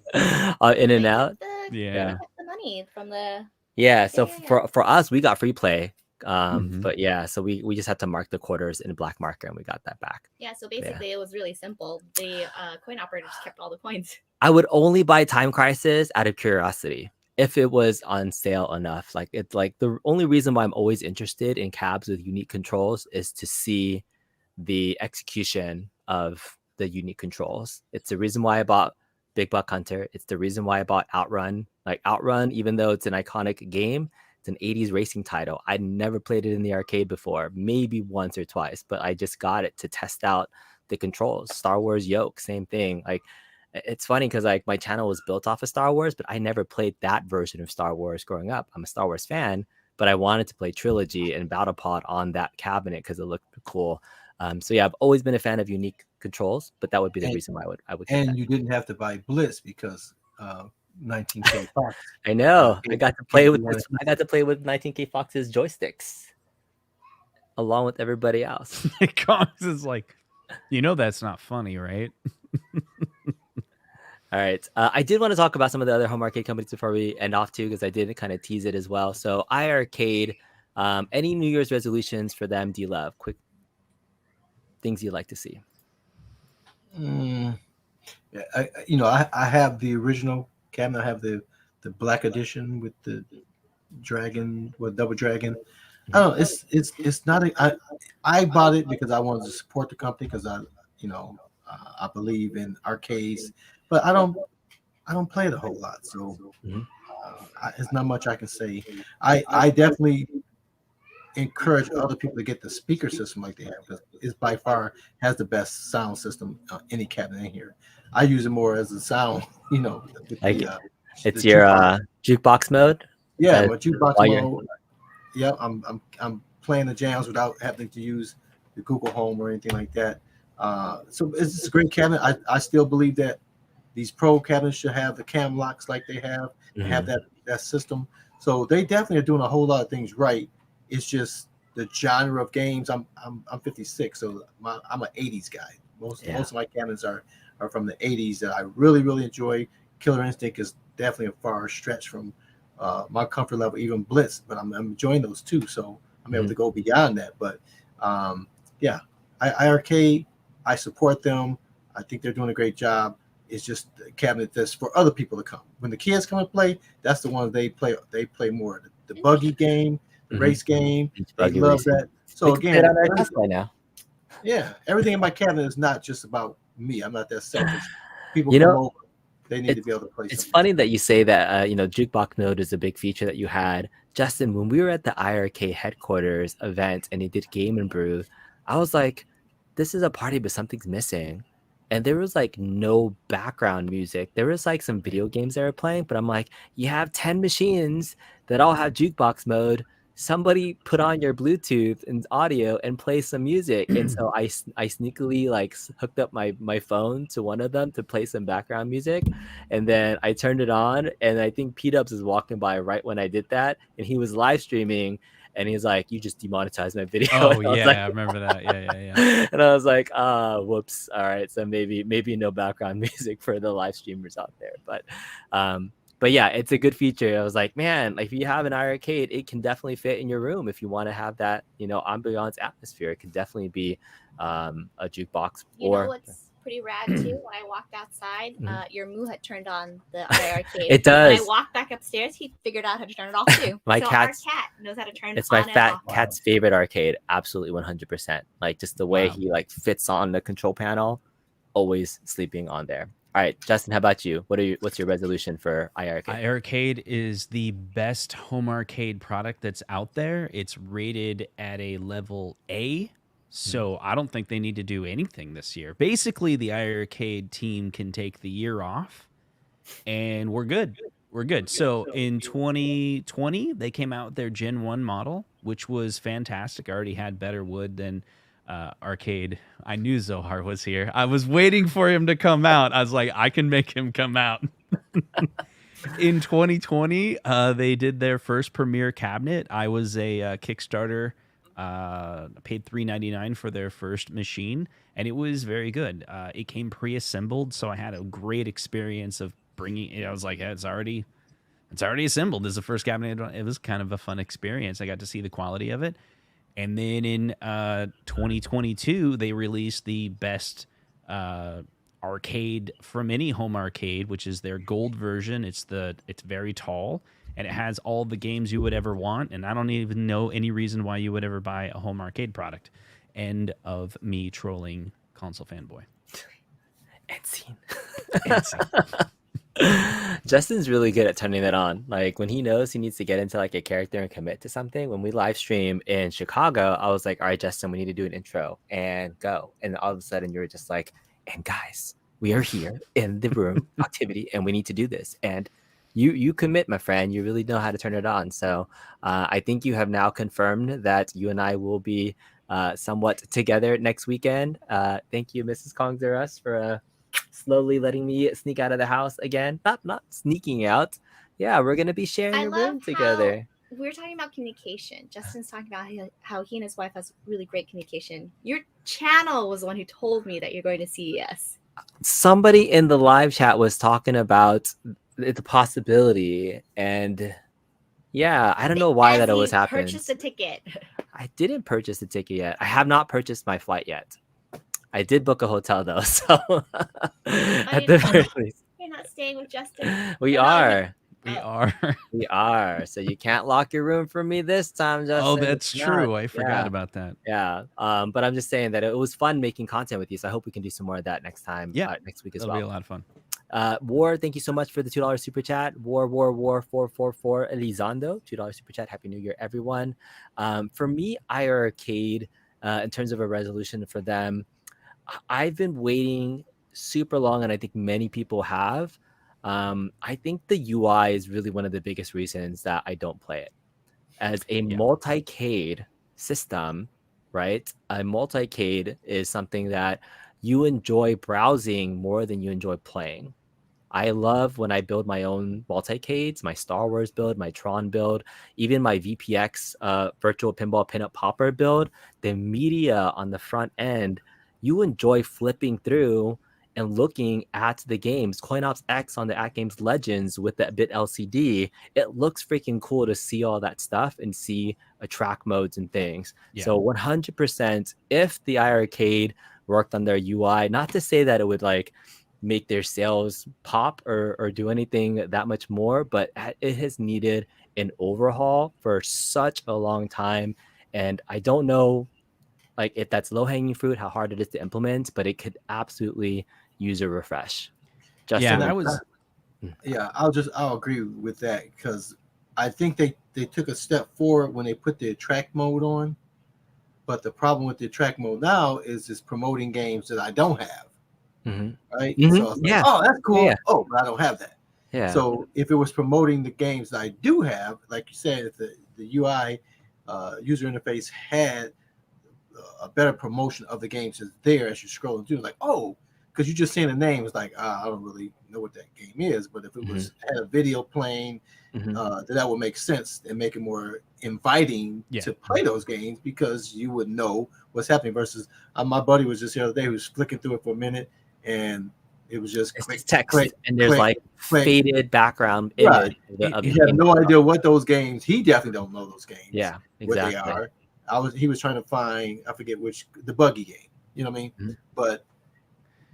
In and They out. kept Yeah. the money from the. Yeah, so Yeah. for us, we got free play. Mhm. But yeah, so we just had to mark the quarters in a black marker, and we got that back. Yeah, so basically it was really simple. The coin operator just kept all the coins. I would only buy Time Crisis out of curiosity if it was on sale enough. Like it's like the only reason why I'm always interested in cabs with unique controls is to see the execution of the unique controls. It's the reason why I bought Big Buck Hunter. It's the reason why I bought Outrun. Like Outrun, even though it's an iconic game, it's an 80s racing title. I'd never played it in the arcade before, maybe once or twice, but I just got it to test out the controls. Star Wars Yoke, same thing. Like it's funny because like my channel was built off of Star Wars, but I never played that version of Star Wars growing up. I'm a Star Wars fan, but I wanted to play Trilogy and Battle Pod on that cabinet because it looked cool. So yeah, I've always been a fan of unique controls, but that would be the reason why I would get And that. you didn't have to buy Blitz because 19K Fox. I know. I got to play with wanted- I got to play with 19K Fox's joysticks along with everybody else. Cox is like, that's not funny, right? All right. I did want to talk about some of the other home arcade companies before we end off too, because I did kind of tease it as well. So iiRcade, any New Year's resolutions for them do you love? Quick things you'd like to see. Yeah, I have the original cabinet. I have the black edition with the dragon, with double dragon. I don't know. It's not. I bought it because I wanted to support the company because I believe in arcades, but I don't play it a whole lot, so it's not much I can say. I definitely encourage other people to get the speaker system like they have because it's by far has the best sound system any cabinet in here. I use it more as a sound, with Like it's the your jukebox mode. yeah, my jukebox while you're- mode. Yeah, I'm playing the jams without having to use the Google Home or anything like that. So it's a great cabinet. I still believe that these pro cabinets should have the cam locks like they have, and have that system. So they definitely are doing a whole lot of things right. It's just the genre of games. I'm 56, so I'm an 80s guy. Most of my cabinets are from the 80s that I really, really enjoy. Killer Instinct is definitely a far stretch from my comfort level, even Blitz, but I'm enjoying those too. So I'm able to go beyond that. But yeah, iiRcade, I support them. I think they're doing a great job. It's just a cabinet that's for other people to come. When the kids come and play, that's the ones they play. They play more the buggy game, the race game. They love that. So again, now. Yeah, everything in my cabinet is not just about me. I'm not that selfish. People You come know, over, they need to be able to play. It's something. funny that you say that. Jukebox mode is a big feature that you had, Justin. When we were at the iiRcade headquarters event and they did Game and Brew, I was like, "This is a party, but something's missing." And there was like no background music. There was like some video games they were playing, but I'm like, you have 10 machines that all have jukebox mode. Somebody put on your Bluetooth and audio and play some music. And so I sneakily like hooked up my phone to one of them to play some background music. And then I turned it on, and I think P-Dubs was walking by right when I did that. And he was live streaming, and he's like, "You just demonetized my video." Oh I was yeah, like, I remember that. Yeah. And I was like, whoops. All right. So maybe no background music for the live streamers out there. But yeah, it's a good feature. I was like, man, like if you have an iiRcade, it can definitely fit in your room if you want to have that, ambiance atmosphere. It can definitely be a jukebox. You know what's pretty rad too? When I walked outside, your Moo had turned on the iiRcade. It does. When I walked back upstairs, he figured out how to turn it off too. Our cat knows how to turn it on. It's my fat cat's favorite arcade. Absolutely 100%. Like just the way he like fits on the control panel, always sleeping on there. All right, Justin, how about you? What's your resolution for iiRcade? iiRcade is the best home arcade product that's out there. It's rated at a level A. So I don't think they need to do anything this year. Basically, the iiRcade team can take the year off, and we're good. We're good. So in 2020, they came out with their Gen 1 model, which was fantastic. I already had better wood than Arcade. I knew Zohar was here. I was waiting for him to come out. I was like, I can make him come out. In 2020, they did their first premiere cabinet. I was a Kickstarter. Paid $3.99 for their first machine, and it was very good. It came pre-assembled, so I had a great experience of bringing it. I was like, it's already assembled. This is the first cabinet. It was kind of a fun experience. I got to see the quality of it. And then in 2022, they released the best arcade from any home arcade, which is their gold version. It's very tall, and it has all the games you would ever want. And I don't even know any reason why you would ever buy a home arcade product. End of me trolling console fanboy. And scene. Justin's really good at turning it on. Like when he knows he needs to get into like a character and commit to something. When we live stream in Chicago, I was like, all right, Justin, we need to do an intro and go. And all of a sudden you were just like, and guys, we are here in the room activity and we need to do this. And you commit, my friend. You really know how to turn it on. So I think you have now confirmed that you and I will be somewhat together next weekend. Thank you, Mrs. Kongzerus, for slowly letting me sneak out of the house again. Not sneaking out. Yeah, we're gonna be sharing a room together. We're talking about communication. Justin's talking about how he and his wife has really great communication. Your channel was the one who told me that you're going to CES. Somebody in the live chat was talking about the possibility, and yeah, I don't know why that always happens. Purchase a ticket. I didn't purchase a ticket yet. I have not purchased my flight yet. I did book a hotel though, so at the very least, you're not staying with Justin. We are. We are. So you can't lock your room for me this time, Justin. Oh, that's true. I forgot about that. Yeah. But I'm just saying that it was fun making content with you. So I hope we can do some more of that next time. Yeah. Next week as That'll well. Be a lot of fun. War, thank you so much for the $2 super chat. War 444 Elizondo, $2 super chat. Happy New Year, everyone. For me, iiRcade, in terms of a resolution for them, I've been waiting super long, and I think many people have. I think the UI is really one of the biggest reasons that I don't play it. As a multi-cade system, right? A multi-cade is something that you enjoy browsing more than you enjoy playing. I love when I build my own multi-cades, my Star Wars build, my Tron build, even my VPX virtual pinball pinup popper build. The media on the front end, you enjoy flipping through and looking at the games. CoinOps X on the AtGames Legends with the bit LCD, it looks freaking cool to see all that stuff and see track modes and things. Yeah. So 100%, if the iiRcade worked on their UI, not to say that it would like make their sales pop or do anything that much more, but it has needed an overhaul for such a long time. And I don't know like if that's low-hanging fruit, how hard it is to implement, but it could absolutely use a refresh. Justin, I'll agree with that, because I think they took a step forward when they put the track mode on. But the problem with the track mode now is it's promoting games that I don't have. Right? So I was like, oh, that's cool. Yeah. Oh, but I don't have that. Yeah. So if it was promoting the games that I do have, like you said, if the UI user interface had a better promotion of the games is there as you're scrolling through, like, oh, because you're just seeing the name, it's like, I don't really know what that game is. But if it was had a video playing, then that would make sense and make it more inviting to play those games, because you would know what's happening. Versus my buddy was just the other day, who was flicking through it for a minute, and it was just text, and there's faded background image. Right. He had no idea what those games. He definitely don't know those games. Yeah, exactly. What they are. He was trying to find, I forget which, the buggy game. You know what I mean? But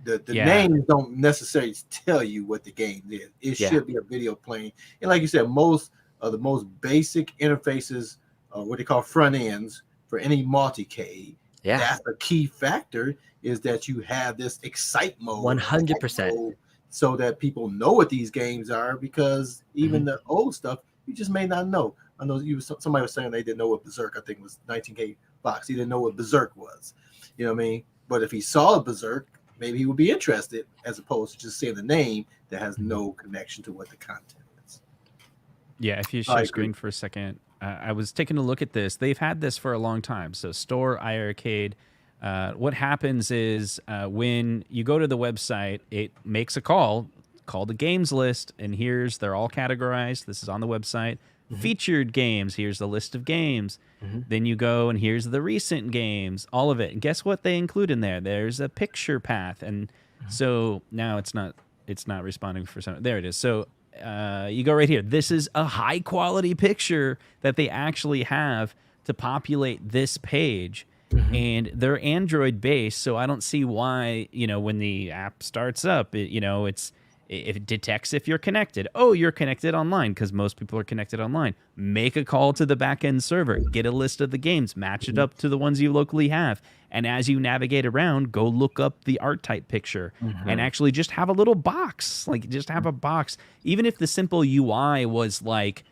the names don't necessarily tell you what the game is. It should be a video playing. And like you said, most of the most basic interfaces, what they call front ends for any multi-cade, that's a key factor, is that you have this excite mode. 100%. So that people know what these games are, because even the old stuff, you just may not know. I know somebody was saying they didn't know what Berserk, I think it was 19K Fox. He didn't know what Berserk was. You know what I mean? But if he saw a Berserk, maybe he would be interested, as opposed to just saying the name that has no connection to what the content is. Yeah, if you share screen for a second, I was taking a look at this. They've had this for a long time. So Store, iiRcade. What happens is when you go to the website, it makes a call the games list, and they're all categorized. This is on the website. featured games. Here's the list of games. Then you go and here's the recent games, all of it. And guess what they include in there? There's a picture path. And so now it's not responding for some. There it is. So you go right here. This is a high quality picture that they actually have to populate this page. And they're Android based, so I don't see why, when the app starts up, it detects if you're connected. Oh, you're connected online, because most people are connected online. Make a call to the backend server, get a list of the games, match it up to the ones you locally have. And as you navigate around, go look up the art type picture and actually just have a little box. Like, just have a box. Even if the simple UI was like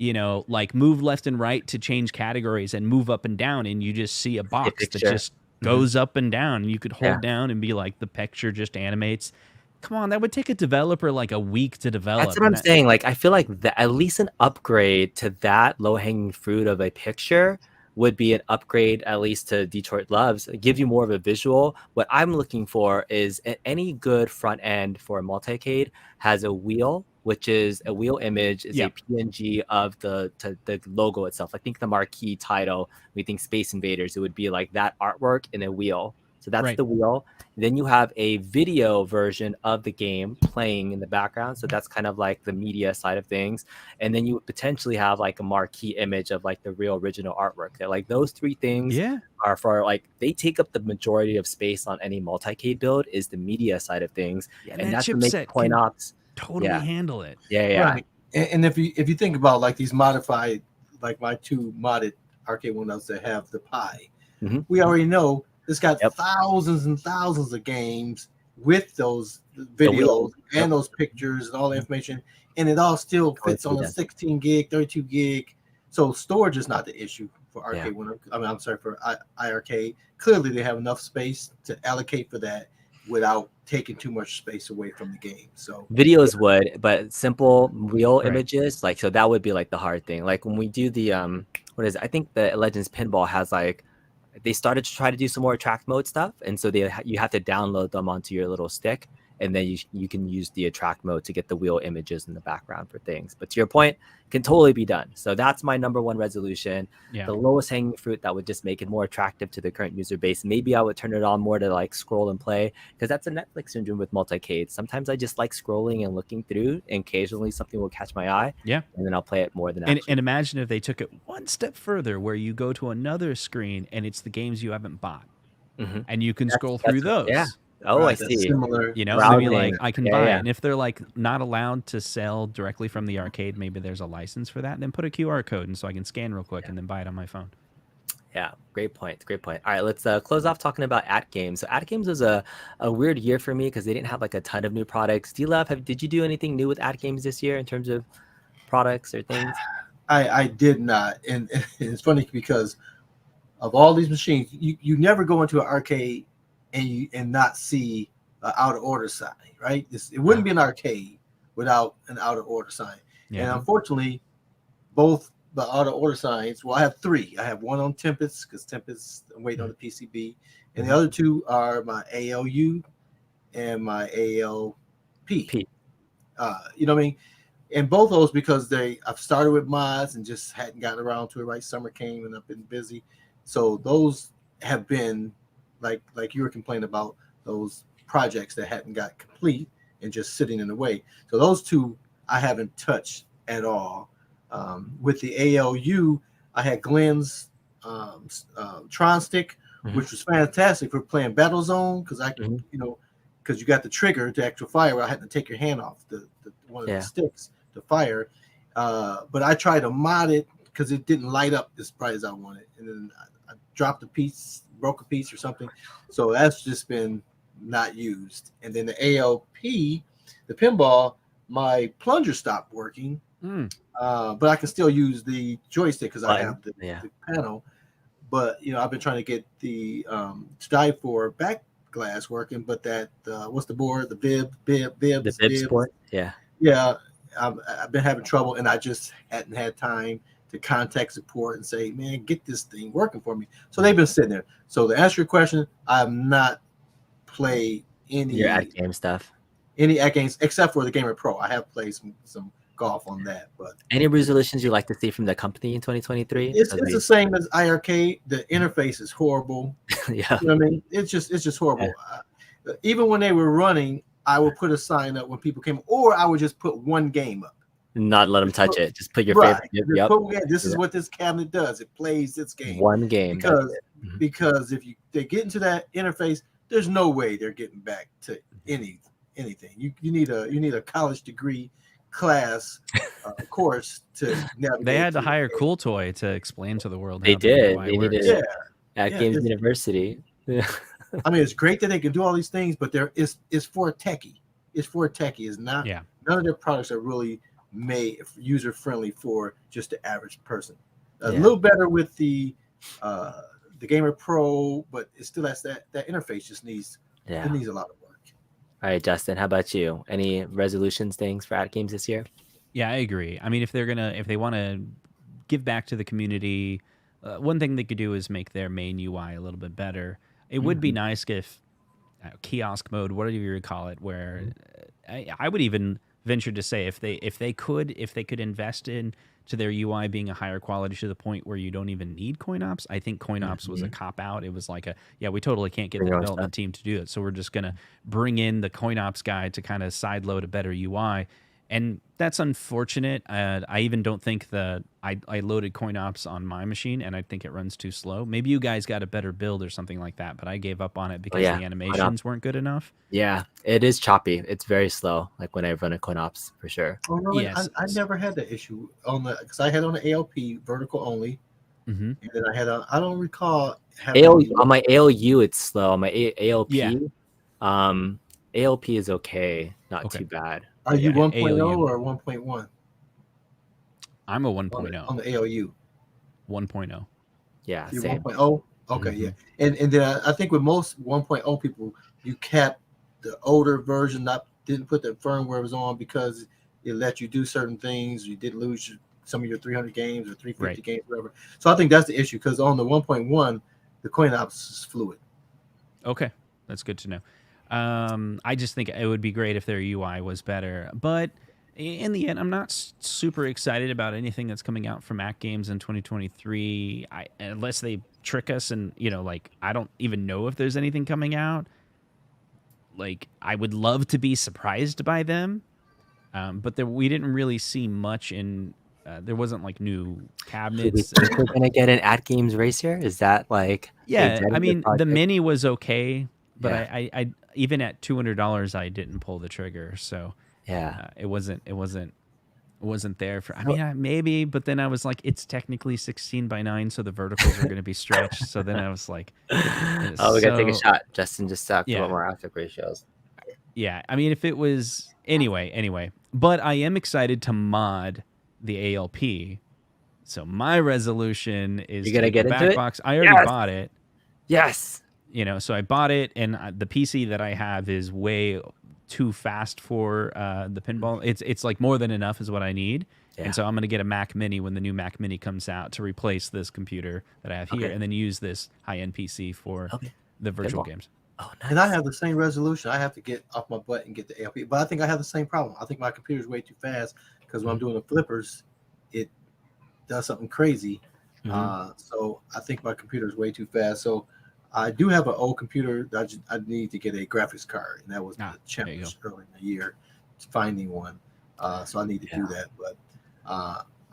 move left and right to change categories and move up and down, and you just see a box that just goes up and down, and you could hold down and be like, the picture just animates. Come on, that would take a developer like a week to develop. That's what I'm saying. Like, I feel like at least an upgrade to that low-hanging fruit of a picture would be an upgrade, at least to Detroit Loves, give you more of a visual. What I'm looking for is any good front end for a multicade has a wheel, which is a wheel image, is a PNG of the logo itself. I think the marquee title, we think Space Invaders, it would be like that artwork in a wheel. So that's the wheel. Then you have a video version of the game playing in the background. So that's kind of like the media side of things. And then you potentially have like a marquee image of like the real original artwork there. Like those three things are for like, they take up the majority of space on any multicade build is the media side of things. And that's what makes point ops totally handle it. Right. And if you think about like these modified, like my two modded Arcade1Ups that have the pie, we already know it's got thousands and thousands of games with those videos and those pictures and all the information, and it all still fits on a 16 gig, 32 gig. So storage is not the issue for Arcade1Up. I mean, I'm sorry, for iArcade. Clearly, they have enough space to allocate for that without taking too much space away from the game. So videos would, but simple real images, like, so that would be like the hard thing. Like when we do the what is it? I think the Legends Pinball has like, they started to try to do some more attract mode stuff, and so you have to download them onto your little stick, and then you can use the attract mode to get the wheel images in the background for things. But to your point, can totally be done. So that's my number one resolution. The lowest hanging fruit that would just make it more attractive to the current user base. Maybe I would turn it on more to like scroll and play, because that's a Netflix syndrome with multicades. Sometimes I just like scrolling and looking through, and occasionally something will catch my eye. And then I'll play it more than and imagine if they took it one step further, where you go to another screen and it's the games you haven't bought, and you can scroll through those. Oh, I see. Similar, maybe like I can buy it. And if they're like not allowed to sell directly from the arcade, maybe there's a license for that. And then put a QR code, and so I can scan real quick and then buy it on my phone. Yeah, great point. Great point. All right, let's close off talking about AtGames. So AtGames was a weird year for me because they didn't have like a ton of new products. D-Love, did you do anything new with AtGames this year in terms of products or things? I did not, and it's funny because of all these machines, you never go into an arcade and not see an out of order sign, right? It wouldn't be an arcade without an out of order sign. And unfortunately, both the out of order signs, well, I have three. I have one on Tempest, because Tempest, I'm waiting on the PCB. And the other two are my ALU and my ALP. You know what I mean? And both of those, because I've started with mods and just hadn't gotten around to it, right? Summer came and I've been busy. So those have been like you were complaining about, those projects that hadn't got complete and just sitting in the way. So those two I haven't touched at all. With the ALU, I had Glenn's Tron stick, which was fantastic for playing Battlezone, because because you got the trigger to actual fire. I had to take your hand off one of the sticks to fire. But I tried to mod it because it didn't light up as bright as I wanted, and then I dropped a piece, broke a piece or something. So that's just been not used. And then the ALP, the pinball, my plunger stopped working, but I can still use the joystick because I have the panel. But I've been trying to get the Strive for back glass working, but that what's the board? The bib sport. I've been having trouble, and I just hadn't had time to contact support and say, man, get this thing working for me. So they've been sitting there. So to answer your question, I have not played any AtGame stuff, any AtGames except for the Gamer Pro. I have played some off on that. But any resolutions you like to see from the company in 2023? it's the same as iArcade. The interface is horrible. Yeah. You know what I mean? It's just horrible. Even when they were running, I would put a sign up when people came, or I would just put one game up. Not let them touch it. Just put your Right. favorite. Yep. This is what this cabinet does. It plays this game. One game. Because if they get into that interface, there's no way they're getting back to anything. You need a college degree class course to navigate. They had to hire Cool Toy to explain to the world. They how did. the UI They works. needed AtGames University. Yeah. I mean, it's great that they can do all these things, but it's for a techie. It's for a techie. It's not. Yeah. None of their products are really made user friendly for just the average person. A little better with the Gamer Pro, but it still has that interface just needs it needs a lot of work. All right, Justin, how about you? Any resolutions things for AtGames this year? Yeah, I agree. I mean, if they want to give back to the community, one thing they could do is make their main UI a little bit better. It would be nice if kiosk mode, whatever you call it, where I would even venture to say if they could invest in to their UI being a higher quality to the point where you don't even need coin ops. I think coin ops was a cop out. It was like we totally can't get the development team to do it, so we're just gonna bring in the coin ops guy to kind of side load a better UI. And that's unfortunate. I even don't think I loaded coin ops on my machine, and I think it runs too slow. Maybe you guys got a better build or something like that, but I gave up on it because the animations weren't good enough. Yeah, it is choppy. It's very slow, like when I run a coin ops, for sure. Oh, really? Yes. I never had that issue because I had on the ALP vertical only, and then I had I don't recall having on my ALU it's slow. On my ALP, ALP is okay, not too bad. Are you 1.0 ALU. or 1.1? I'm a 1.0. On the ALU. 1.0. Yeah, You're same. 1.0? Okay, yeah. And then I think with most 1.0 people, you kept the older version, didn't put the firmware was on because it let you do certain things. You didn't lose some of your 300 games or 350 games, whatever. So I think that's the issue because on the 1.1, the coin ops is fluid. Okay, that's good to know. I just think it would be great if their UI was better, but in the end, I'm not super excited about anything that's coming out from AtGames in 2023. Unless they trick us and I don't even know if there's anything coming out. Like, I would love to be surprised by them, but we didn't really see much in. There wasn't like new cabinets. Do we think we're gonna get an AtGames racer? Is that like? Yeah, I mean the mini was okay, but I even at $200 I didn't pull the trigger. So it wasn't there for. I mean, maybe, but then I was like, it's technically 16:9, so the verticals are going to be stretched. So then I was like, we gotta take a shot. Justin just sucked. A lot more aspect ratios. Yeah, I mean, if it was anyway, but I am excited to mod the ALP. So my resolution is you gonna get into it. Box. I already bought it. Yes. So I bought it, and the PC that I have is way too fast for the pinball. It's like more than enough is what I need. And so I'm going to get a Mac Mini when the new Mac Mini comes out to replace this computer that I have here, and then use this high-end PC for the virtual games. Oh, nice. And I have the same resolution. I have to get off my butt and get the ALP, but I think I have the same problem. I think my computer is way too fast because when I'm doing the flippers, it does something crazy. So I think my computer is way too fast. So I do have an old computer that I need to get a graphics card, and that was the challenge early in the year, finding one. So I need to do that. But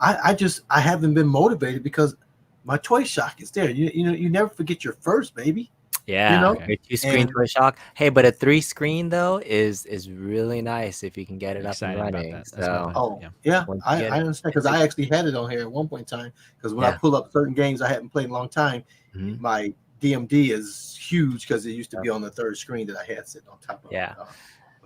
I haven't been motivated because my Toy Shock is there. You never forget your first, baby. Yeah, your 2-screen Toy Shock. Hey, but a 3-screen though is really nice if you can get it up and running. So I understand because I actually had it on here at one point in time. Because when I pull up certain games I hadn't played in a long time, my DMD is huge because it used to be on the third screen that I had sitting on top of.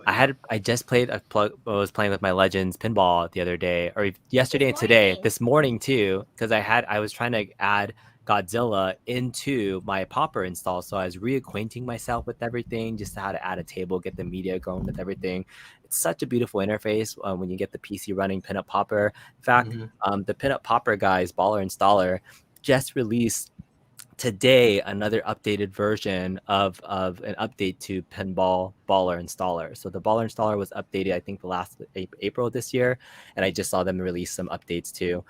I just played. I was playing with my Legends pinball the other day, or yesterday and today, this morning too, because I was trying to add Godzilla into my popper install, so I was reacquainting myself with everything, just how to add a table, get the media going with everything. It's such a beautiful interface when you get the PC running Pinup Popper. In fact, the Pinup Popper guys, Baller Installer, just released today another updated version of an update to Pinball Baller Installer. So the Baller Installer was updated, I think, the last April this year, and I just saw them release some updates too.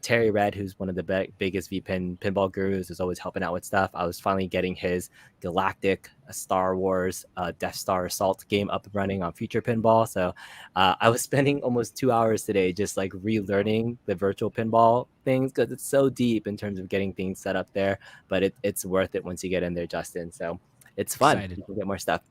Terry Red, who's one of the biggest pinball gurus, is always helping out with stuff. I was finally getting his Galactic Star Wars Death Star Assault game up and running on Future Pinball. So I was spending almost 2 hours today just like relearning the virtual pinball things because it's so deep in terms of getting things set up there. But it's worth it once you get in there, Justin. So it's fun. Excited. You can get more stuff.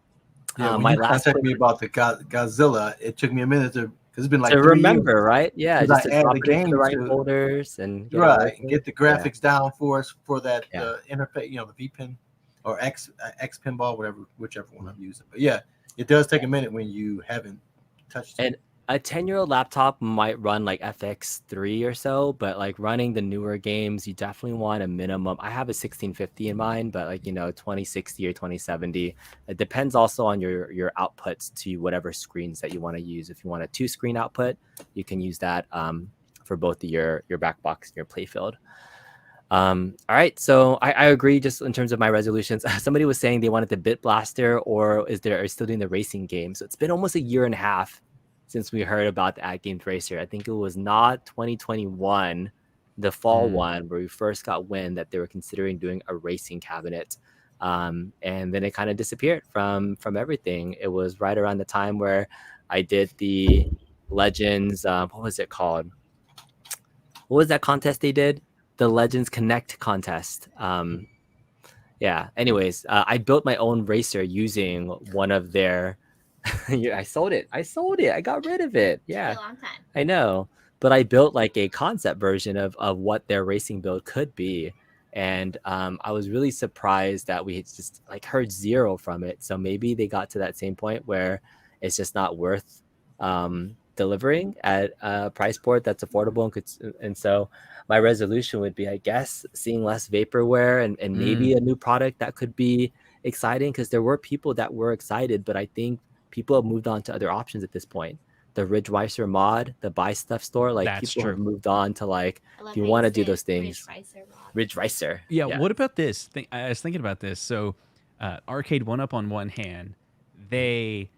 Yeah, when my you last contacted me about the Godzilla, it took me a minute because it's been like to 3 remember, years. right? Yeah, Because just I to add drop the it into game the right to folders and get right, get the Yeah. graphics down for us for that Yeah. interface, the V pin or X pinball, whichever one I'm using. But yeah, it does take a minute when you haven't touched it. And a 10-year-old laptop might run like FX3 or so, but like running the newer games, you definitely want a minimum. I have a 1650 in mind, but like 2060 or 2070. It depends also on your outputs to whatever screens that you want to use. If you want a 2-screen output, you can use that for both your back box and your playfield. All right, so I agree just in terms of my resolutions. Somebody was saying they wanted the Bit Blaster, or are still doing the racing game. So it's been almost a year and a half since we heard about the AtGames Racer. I think it was not 2021, the fall one, where we first got wind that they were considering doing a racing cabinet. And then it kind of disappeared from everything. It was right around the time where I did the Legends, what was it called? What was that contest they did? The Legends Connect contest. Yeah, anyways, I built my own racer using one of their I sold it. I got rid of it. Yeah, A long time. I know. But I built like a concept version of what their racing build could be. And I was really surprised that we had just like heard zero from it. So maybe they got to that same point where it's just not worth delivering at a price point that's affordable. And so my resolution would be, I guess, seeing less vaporware and maybe a new product that could be exciting, because there were people that were excited, but I think people have moved on to other options at this point. The Ridge Racer mod, the Buy Stuff store, like That's people true. have moved on to like, I love if you how want to said do those things, Ridge Racer. Yeah, what about this? I was thinking about this. So Arcade1Up on one hand, they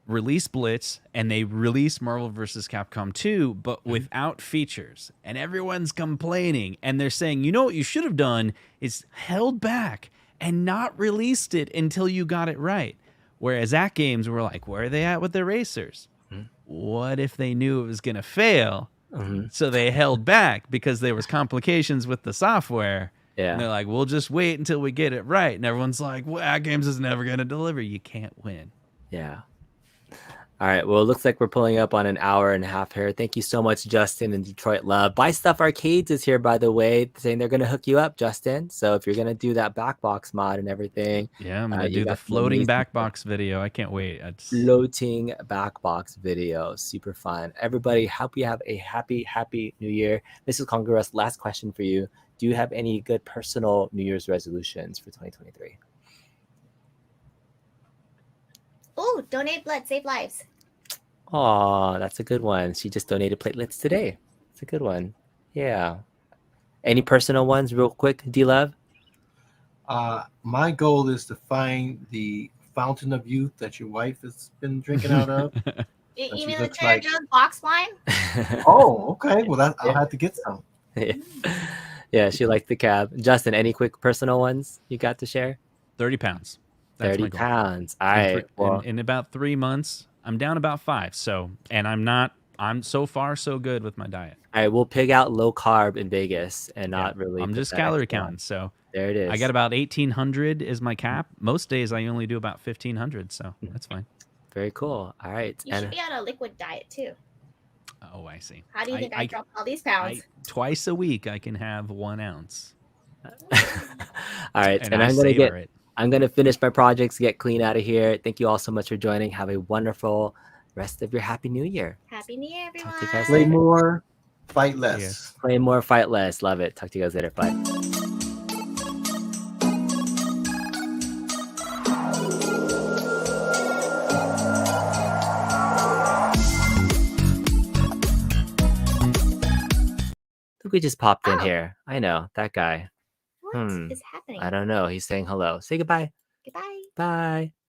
release Blitz and they release Marvel vs. Capcom 2, but without features. And everyone's complaining. And they're saying, you know what you should have done is held back and not released it until you got it right. Whereas AtGames were like, where are they at with their racers? What if they knew it was going to fail? So they held back because there was complications with the software. Yeah. And they're like, we'll just wait until we get it right. And everyone's like, well, AtGames is never going to deliver. You can't win. Yeah. All right. Well, it looks like we're pulling up on an hour and a half here. Thank you so much, Justin and Detroit Love. Buy Stuff Arcades is here, by the way, saying they're going to hook you up, Justin. So if you're going to do that back box mod and everything. Yeah, I'm going to do the floating back box video. I can't wait. Floating back box video. Super fun. Everybody, hope you have a happy New Year. Mrs. Congress, last question for you. Do you have any good personal New Year's resolutions for 2023? Oh, donate blood, save lives. Oh, that's a good one. She just donated platelets today. It's a good one. Yeah. Any personal ones real quick, D-Love? My goal is to find the fountain of youth that your wife has been drinking out of. You mean the Trader Joe's box wine? Oh, okay. Well, I'll have to get some. Yeah, she liked the cab. Justin, any quick personal ones you got to share? 30 pounds. That's 30 pounds. All right. Well, in about 3 months, I'm down about 5. So, and I'm so far so good with my diet. All right, we'll pig out low carb in Vegas and not really. I'm just calorie counting. So there it is. I got about 1,800 is my cap. Most days I only do about 1,500. So that's fine. Very cool. All right. You should be on a liquid diet too. Oh, I see. How do you think I dropped all these pounds? Twice a week I can have 1 ounce. All right. And I'm going to finish my projects, get clean out of here. Thank you all so much for joining. Have a wonderful rest of your Happy New Year. Happy New Year, everyone. Talk to you guys Play later. more, fight less. Yes. Play more, fight less. Love it. Talk to you guys later. Bye. Look, we just popped in here. I know, that guy. What is happening? I don't know. He's saying hello. Say goodbye. Goodbye. Bye.